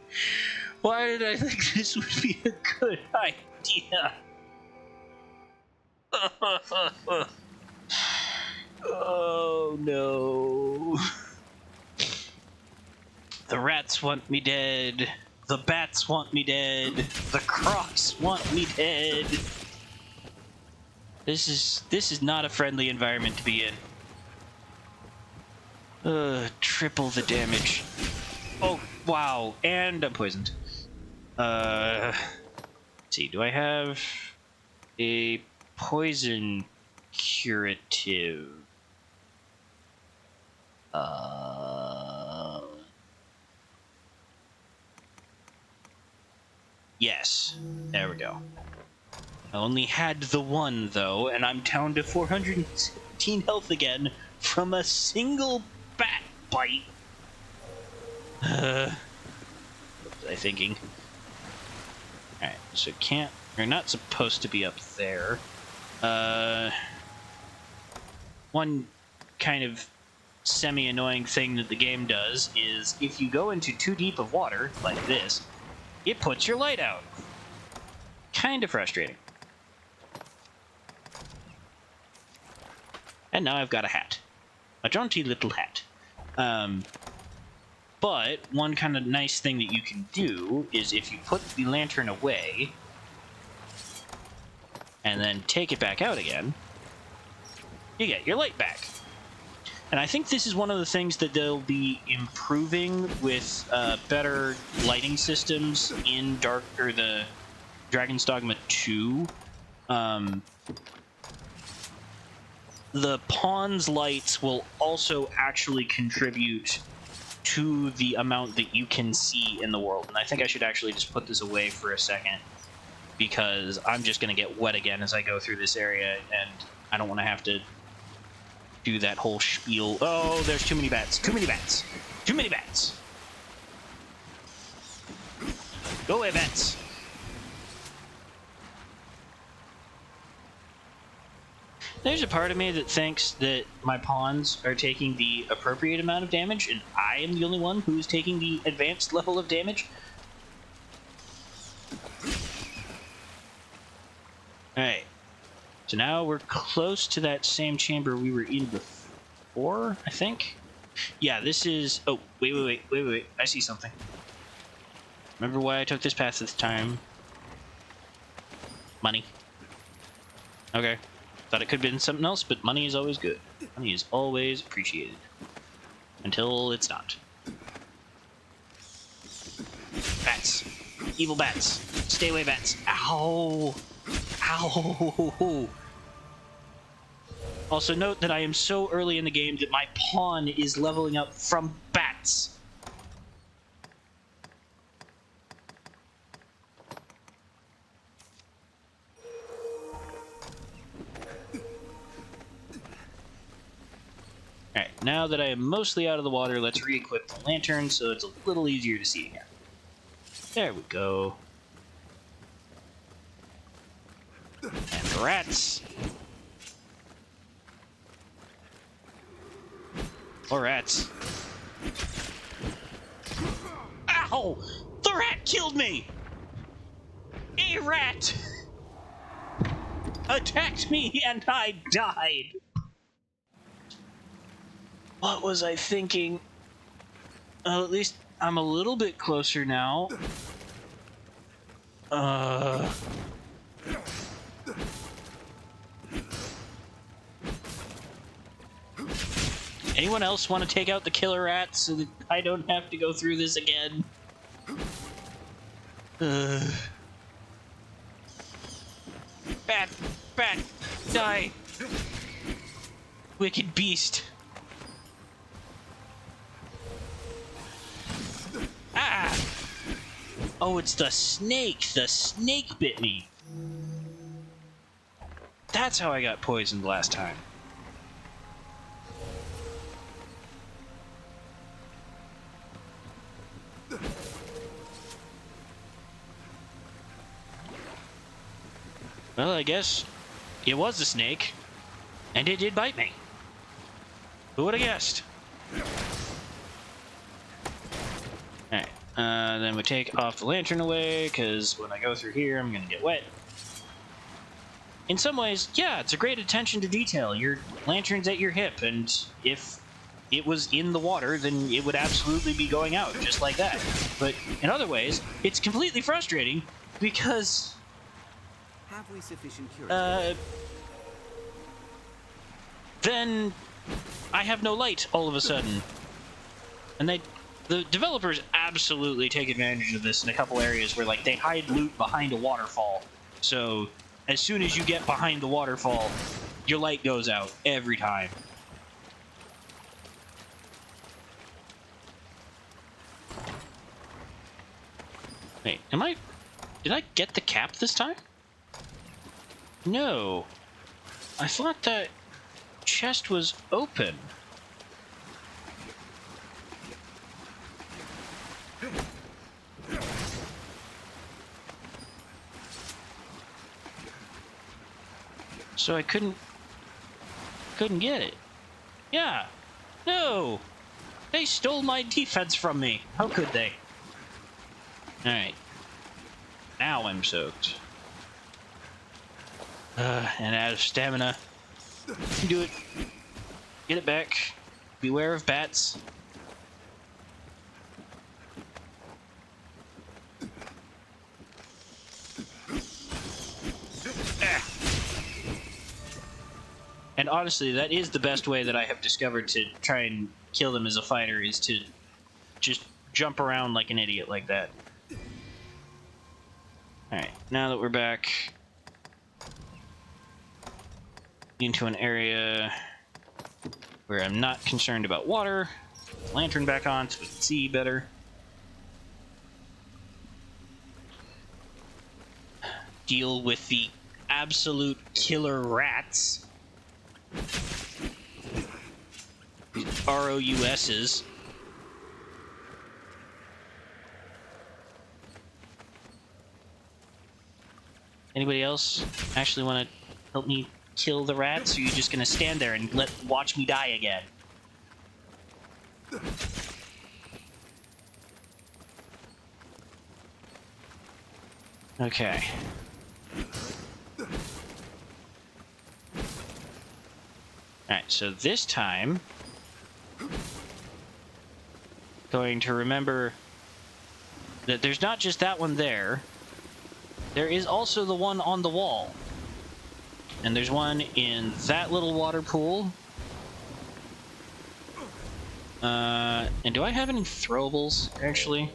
Why did I think this would be a good idea? Oh, no. The rats want me dead. The bats want me dead. The crocs want me dead. This is not a friendly environment to be in. Triple the damage. Oh, wow. And I'm poisoned. Let's see. Do I have a poison curative? Yes. There we go. I only had the one, though, and I'm down to 417 health again from a single bat bite. What was I thinking? Alright, so you're not supposed to be up there. One kind of semi-annoying thing that the game does is if you go into too deep of water, like this, it puts your light out. Kind of frustrating. And now I've got a hat. A jaunty little hat. But one kind of nice thing that you can do is if you put the lantern away and then take it back out again, you get your light back. And I think this is one of the things that they'll be improving with better lighting systems in the Dragon's Dogma 2. The pawn's lights will also actually contribute to the amount that you can see in the world. And I think I should actually just put this away for a second, because I'm just going to get wet again as I go through this area, and I don't want to have to do that whole spiel. Oh, there's too many bats. Too many bats. Too many bats. Go away, bats. There's a part of me that thinks that my pawns are taking the appropriate amount of damage, and I am the only one who's taking the advanced level of damage. Alright. So now we're close to that same chamber we were in before, I think. Yeah, this is... Oh, wait. I see something. Remember why I took this path this time? Money. Okay. Thought it could have been something else, but money is always good. Money is always appreciated. Until it's not. Bats. Evil bats. Stay away, bats. Ow! Ow! Also note that I am so early in the game that my pawn is leveling up from bats. Alright, now that I am mostly out of the water, let's re-equip the lantern so it's a little easier to see again. There we go. And the rats. Or rats. Ow! The rat killed me! A rat attacked me and I died. What was I thinking? Well, at least I'm a little bit closer now. Anyone else want to take out the killer rat so that I don't have to go through this again? Bat! Bat! Die! Wicked beast! Ah! Oh, it's the snake! The snake bit me! That's how I got poisoned last time. Well, I guess it was a snake, and it did bite me. Who would have guessed? Alright, then we take off the lantern away, because when I go through here, I'm going to get wet. In some ways, yeah, it's a great attention to detail. Your lantern's at your hip, and if it was in the water, then it would absolutely be going out, just like that. But in other ways, it's completely frustrating, because... Have we sufficient curiosity? Then I have no light all of a sudden. And the developers absolutely take advantage of this in a couple areas where, like, they hide loot behind a waterfall. So as soon as you get behind the waterfall, your light goes out every time. Wait, did I get the cap this time? No. I thought that chest was open. So I couldn't get it. Yeah. No. They stole my defense from me. How could they? Alright. Now I'm soaked. And out of stamina. Do it. Get it back. Beware of bats. Ah. And honestly, that is the best way that I have discovered to try and kill them as a fighter, is to just jump around like an idiot like that. Alright, now that we're back into an area where I'm not concerned about water, lantern back on so we can see better. Deal with the absolute killer rats. These ROUSs. Anybody else actually want to help me kill the rats, or are you just gonna stand there and watch me die again? Okay. Alright, so this time going to remember that there's not just that one there. There is also the one on the wall. And there's one in that little water pool. And do I have any throwables, actually?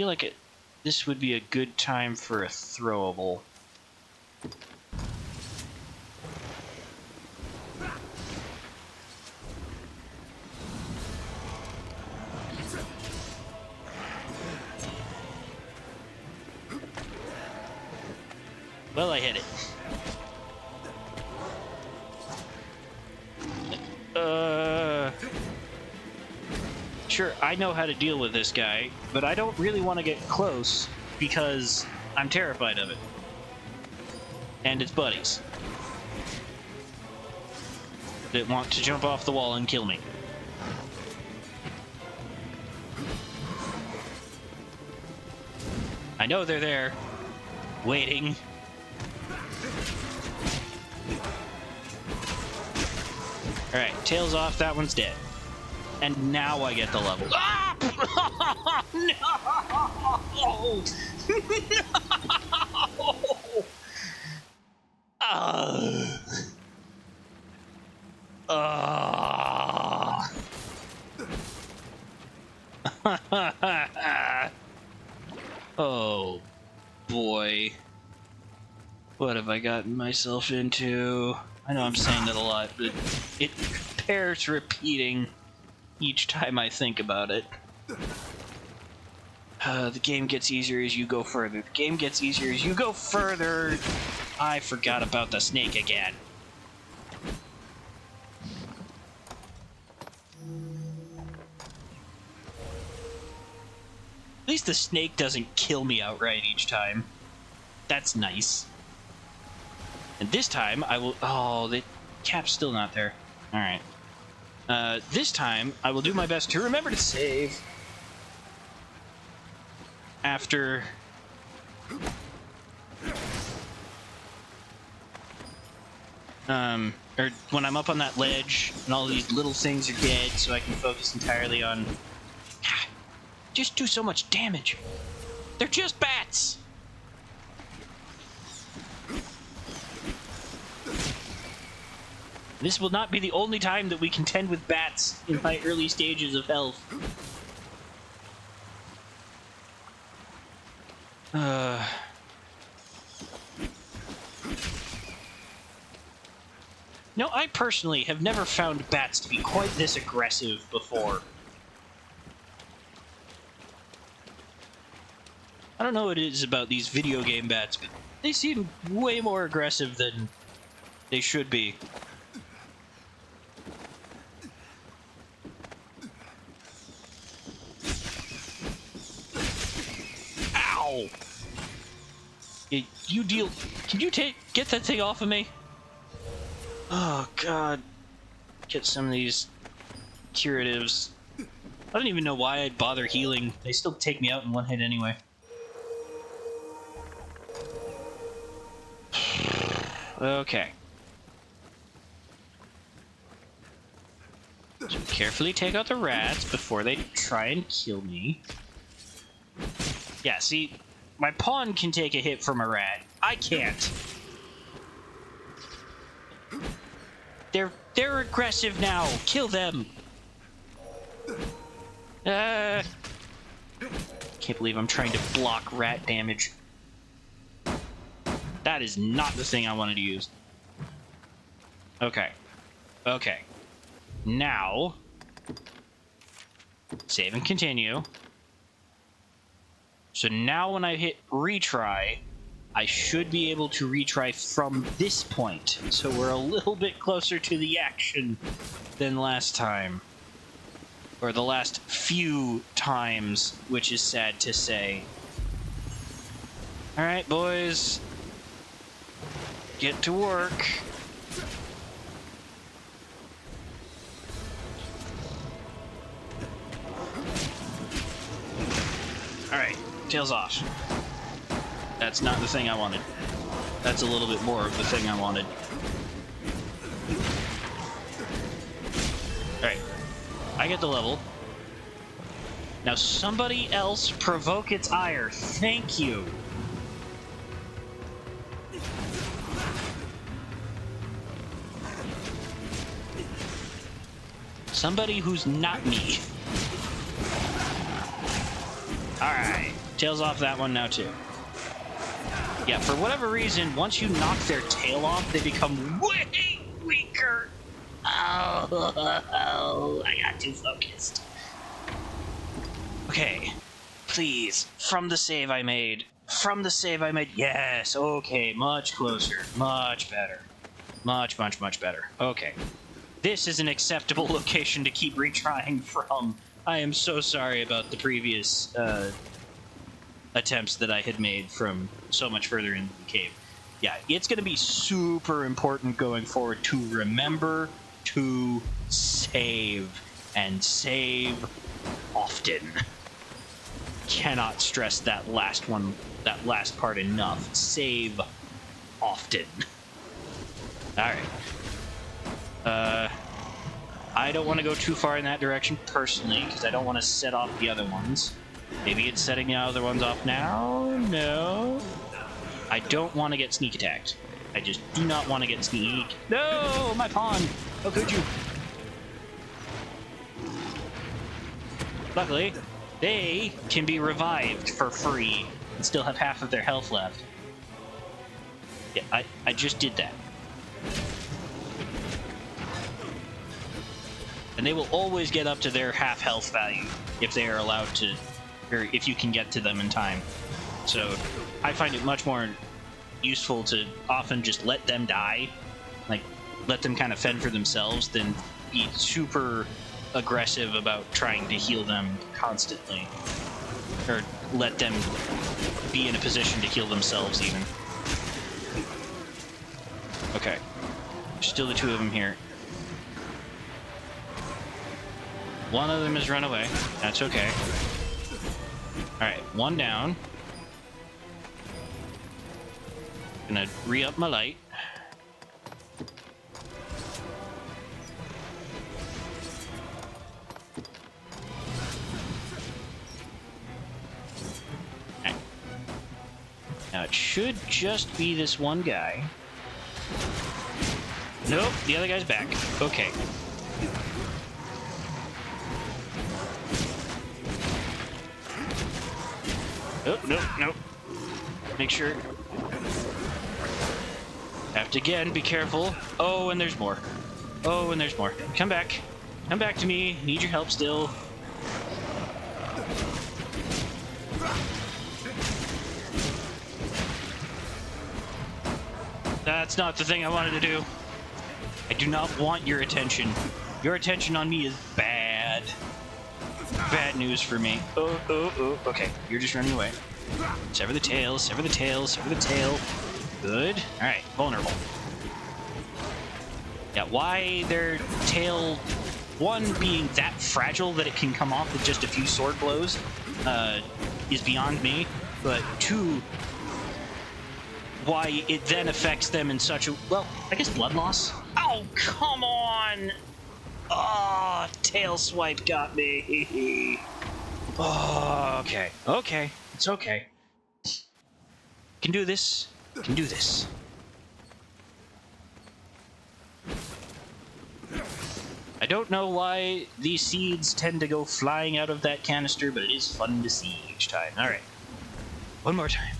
feel like this would be a good time for a throwable. Well, I hit it. Sure, I know how to deal with this guy, but I don't really want to get close because I'm terrified of it. And its buddies that want to jump off the wall and kill me. I know they're there, waiting. Alright, tails off, that one's dead. And now I get the level. Ah! No! No! Oh, boy. What have I gotten myself into? I know I'm saying that a lot, but it bears repeating each time I think about it. The game gets easier as you go further. The game gets easier as you go further. I forgot about the snake again. At least the snake doesn't kill me outright each time. That's nice. And this time, I will... Oh, the cap's still not there. Alright. This time, I will do my best to remember to save after... or when I'm up on that ledge and all these little things are dead, so I can focus entirely on... Just do so much damage. They're just bats! This will not be the only time that we contend with bats in my early stages of health. No, I personally have never found bats to be quite this aggressive before. I don't know what it is about these video game bats, but they seem way more aggressive than they should be. Ow! You deal... Can you get that thing off of me? Oh, God. Get some of these curatives. I don't even know why I'd bother healing. They still take me out in one hit anyway. Okay. So carefully take out the rats before they try and kill me. Yeah, see, my pawn can take a hit from a rat. I can't. They're aggressive now. Kill them. Can't believe I'm trying to block rat damage. That is not the thing I wanted to use. Okay. Okay. Now, save and continue. So now when I hit retry, I should be able to retry from this point. So we're a little bit closer to the action than last time. Or the last few times, which is sad to say. Alright, boys. Get to work. Alright, tails off. That's not the thing I wanted. That's a little bit more of the thing I wanted. Alright, I get the level. Now somebody else provoke its ire. Thank you. Somebody who's not me. Alright. Tail's off that one now, too. Yeah, for whatever reason, once you knock their tail off, they become way weaker. Oh, I got too focused. Okay. Please. From the save I made. From the save I made. Yes. Okay. Much closer. Much better. Much, much, much better. Okay. This is an acceptable location to keep retrying from. I am so sorry about the previous attempts that I had made from so much further into the cave. Yeah, it's going to be super important going forward to remember to save, and save often. Cannot stress that last part enough. Save often. Alright. I don't want to go too far in that direction personally, because I don't want to set off the other ones. Maybe it's setting the other ones off now? No. I don't want to get sneak attacked. I just do not want to get sneak. No, my pawn! How could you? Luckily, they can be revived for free and still have half of their health left. Yeah, I just did that. And they will always get up to their half health value if they are allowed to, or if you can get to them in time. So I find it much more useful to often just let them die, like let them kind of fend for themselves, than be super aggressive about trying to heal them constantly, or let them be in a position to heal themselves even. Okay, still the two of them here. One of them has run away. That's okay. Alright, one down. Gonna re-up my light. Okay. Now it should just be this one guy. Nope, the other guy's back. Okay. Oh, nope, nope. Make sure. Have to again, be careful. Oh, and there's more. Oh, and there's more. Come back. Come back to me. Need your help still. That's not the thing I wanted to do. I do not want your attention. Your attention on me is bad. Bad news for me. Oh, oh, oh. Okay, you're just running away. Sever the tail, sever the tail, sever the tail. Good. Alright, vulnerable. Yeah, why their tail, one, being that fragile that it can come off with just a few sword blows, is beyond me. But two, why it then affects them in such a, well, I guess blood loss? Oh, come on! Oh, tail swipe got me. Oh, okay. Okay. It's okay. Can do this. Can do this. I don't know why these seeds tend to go flying out of that canister, but it is fun to see each time. Alright. One more time.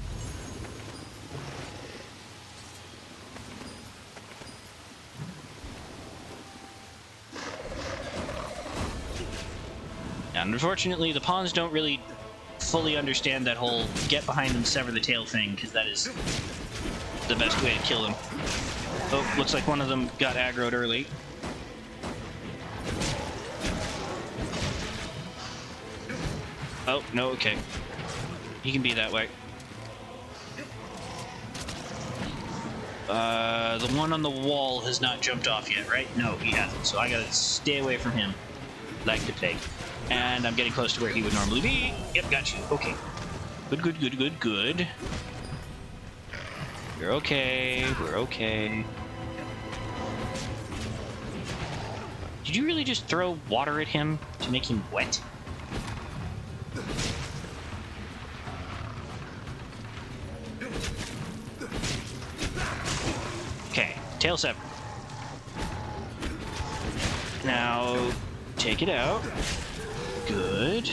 And unfortunately, the pawns don't really fully understand that whole get behind them, sever the tail thing, because that is the best way to kill them. Oh, looks like one of them got aggroed early. Oh, no, okay. He can be that way. The one on the wall has not jumped off yet, right? No, he hasn't, so I gotta stay away from him like the plague. And I'm getting close to where he would normally be. Yep, got you. Okay. Good, good, good, good, good. We're okay. We're okay. Did you really just throw water at him to make him wet? Okay, tail sever. Now, take it out. Good.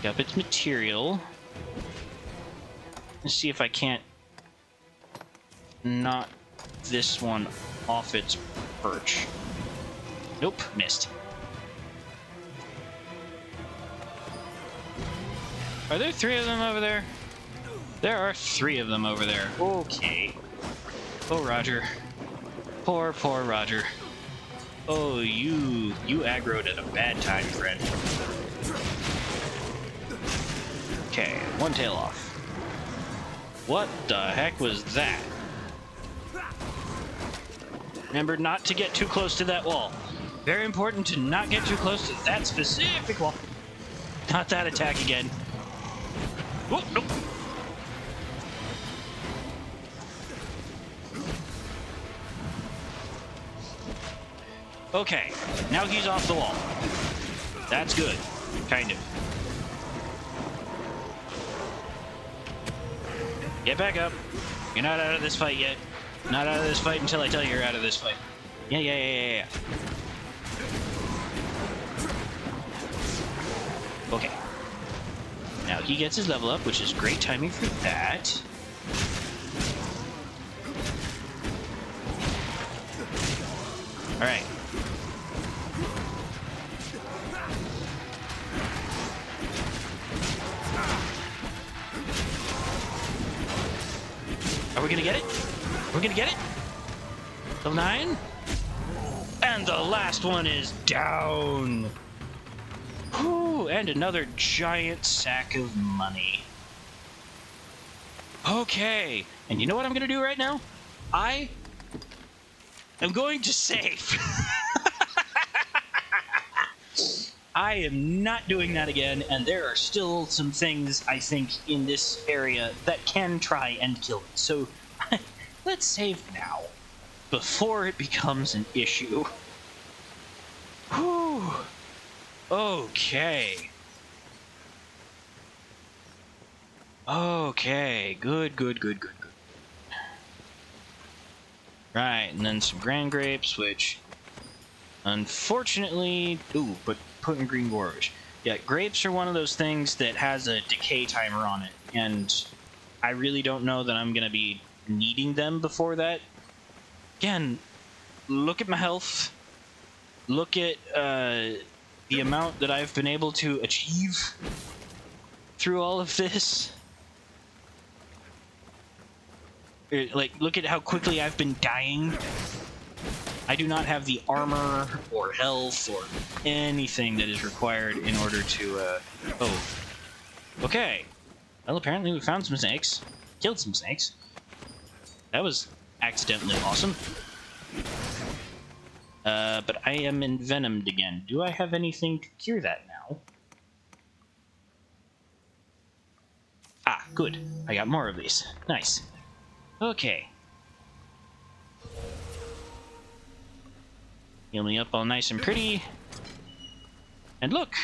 Pick up its material. Let's see if I can't knock this one off its perch. Nope, missed. Are there 3 of them over there? There are 3 of them over there. Okay. Oh, Roger. Poor Roger. Oh, you aggroed at a bad time, friend. Okay, one tail off. What the heck was that? Remember not to get too close to that wall. Very important to not get too close to that specific wall. Not that attack again. Oh, nope. Okay, now he's off the wall. That's good. Kind of. Get back up. You're not out of this fight yet. Not out of this fight until I tell you you're out of this fight. Yeah. Okay. Now he gets his level up, which is great timing for that. Alright. Are we gonna get it? We're gonna get it? Level 9? And the last one is down. Whew, and another giant sack of money. Okay, and you know what I'm gonna do right now? I am going to save. I am not doing that again, and there are still some things, I think, in this area that can try and kill it. So, let's save now, before it becomes an issue. Whew. Okay. Okay, good. Right, and then some grand grapes, which, unfortunately... Ooh, but potent green gorge. Yeah, grapes are one of those things that has a decay timer on it, and I really don't know that I'm going to be needing them before that. Again, look at my health. Look at the amount that I've been able to achieve through all of this. Like, look at how quickly I've been dying. I do not have the armor or health or anything that is required in order to, oh. Okay. Well, apparently we found some snakes. Killed some snakes. That was accidentally awesome. But I am envenomed again. Do I have anything to cure that now? Ah, good. I got more of these. Nice. Okay. Heal me up all nice and pretty. And look!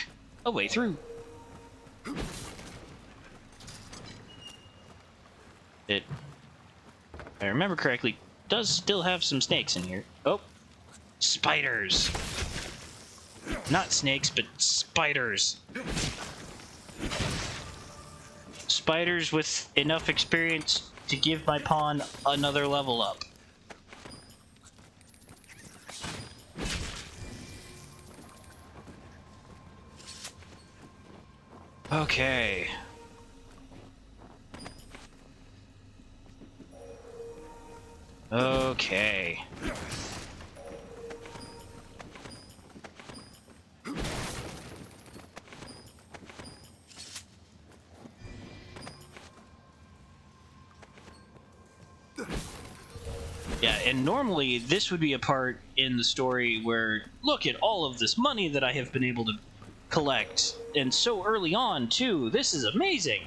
A way through. It, if I remember correctly, does still have some snakes in here. Oh! Spiders! Not snakes, but spiders. Spiders with enough experience to give my pawn another level up. Okay. Okay. Yeah, and normally this would be a part in the story where, look at all of this money that I have been able to collect, and so early on too. This is amazing.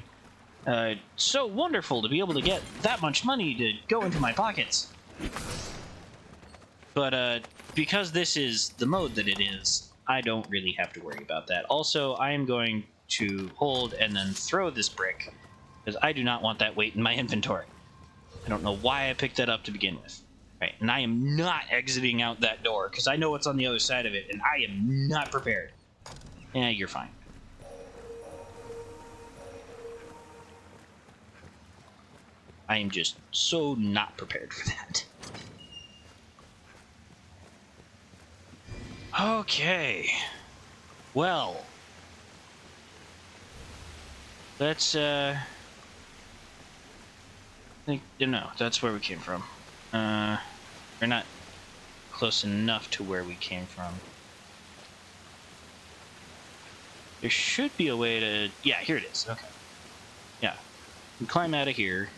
So wonderful to be able to get that much money to go into my pockets. But because this is the mode that it is, I don't really have to worry about that. Also, I am going to hold and then throw this brick, because I do not want that weight in my inventory. I don't know why I picked that up to begin with. Right, and I am not exiting out that door, because I know what's on the other side of it, and I am not prepared. Yeah, you're fine. I am just so not prepared for that. Okay. Well. Let's, I think, no, that's where we came from. We're not close enough to where we came from. There should be a way to... Yeah, here it is. Okay. Yeah. We climb out of here.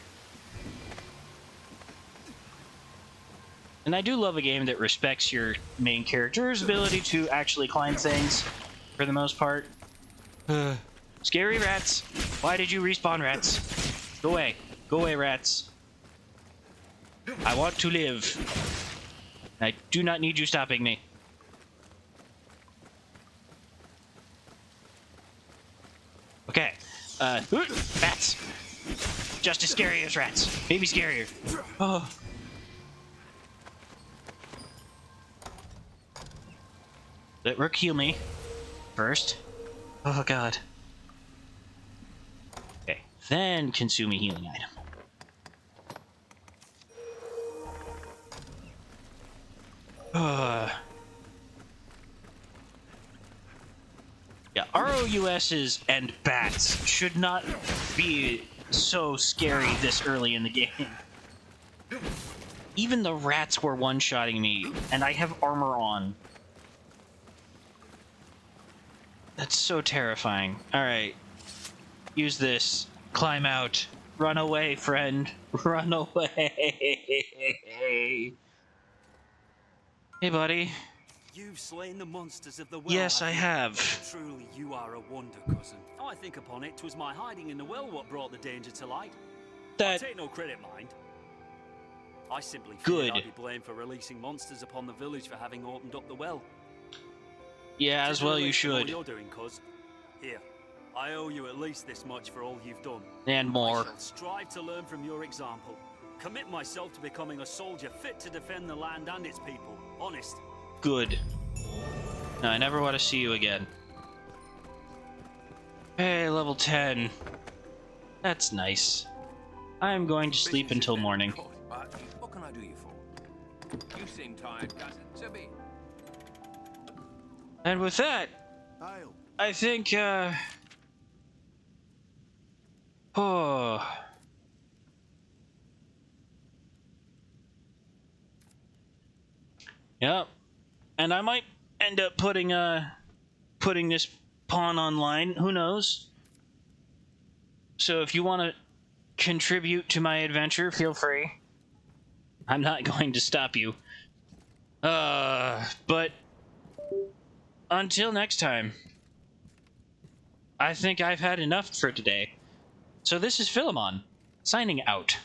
And I do love a game that respects your main character's ability to actually climb things, for the most part. Scary rats! Why did you respawn, rats? Go away. Go away, rats. I want to live. I do not need you stopping me. Okay. Rats. Just as scary as rats. Maybe scarier. Oh. Let Rook heal me first. Oh god. Okay. Then consume a healing item. Yeah, ROUSs and bats should not be so scary this early in the game. Even the rats were one-shotting me, and I have armor on. That's so terrifying. Alright. Use this. Climb out. Run away, friend. Run away. Hey, buddy. You've slain the monsters of the well. Yes, I have. Truly, you are a wonder, cousin. I think upon it, 'twas my hiding in the well what brought the danger to light. I take no credit, mind. I simply feared I'd be blamed for releasing monsters upon the village for having opened up the well. Yeah, as well you should. What you're doing, cuz. Here, I owe you at least this much for all you've done. And more. I shall strive to learn from your example. Commit myself to becoming a soldier fit to defend the land and its people. Honest. Good. No, I never want to see you again. Hey, level 10. That's nice. I'm going to sleep until morning. What can I do you for? You seem tired, cousin. So be it. And with that, I think, oh. Yep. And I might end up putting this pawn online. Who knows? So if you want to contribute to my adventure, feel free. I'm not going to stop you. But until next time, I think I've had enough for today. So this is Philemon, signing out.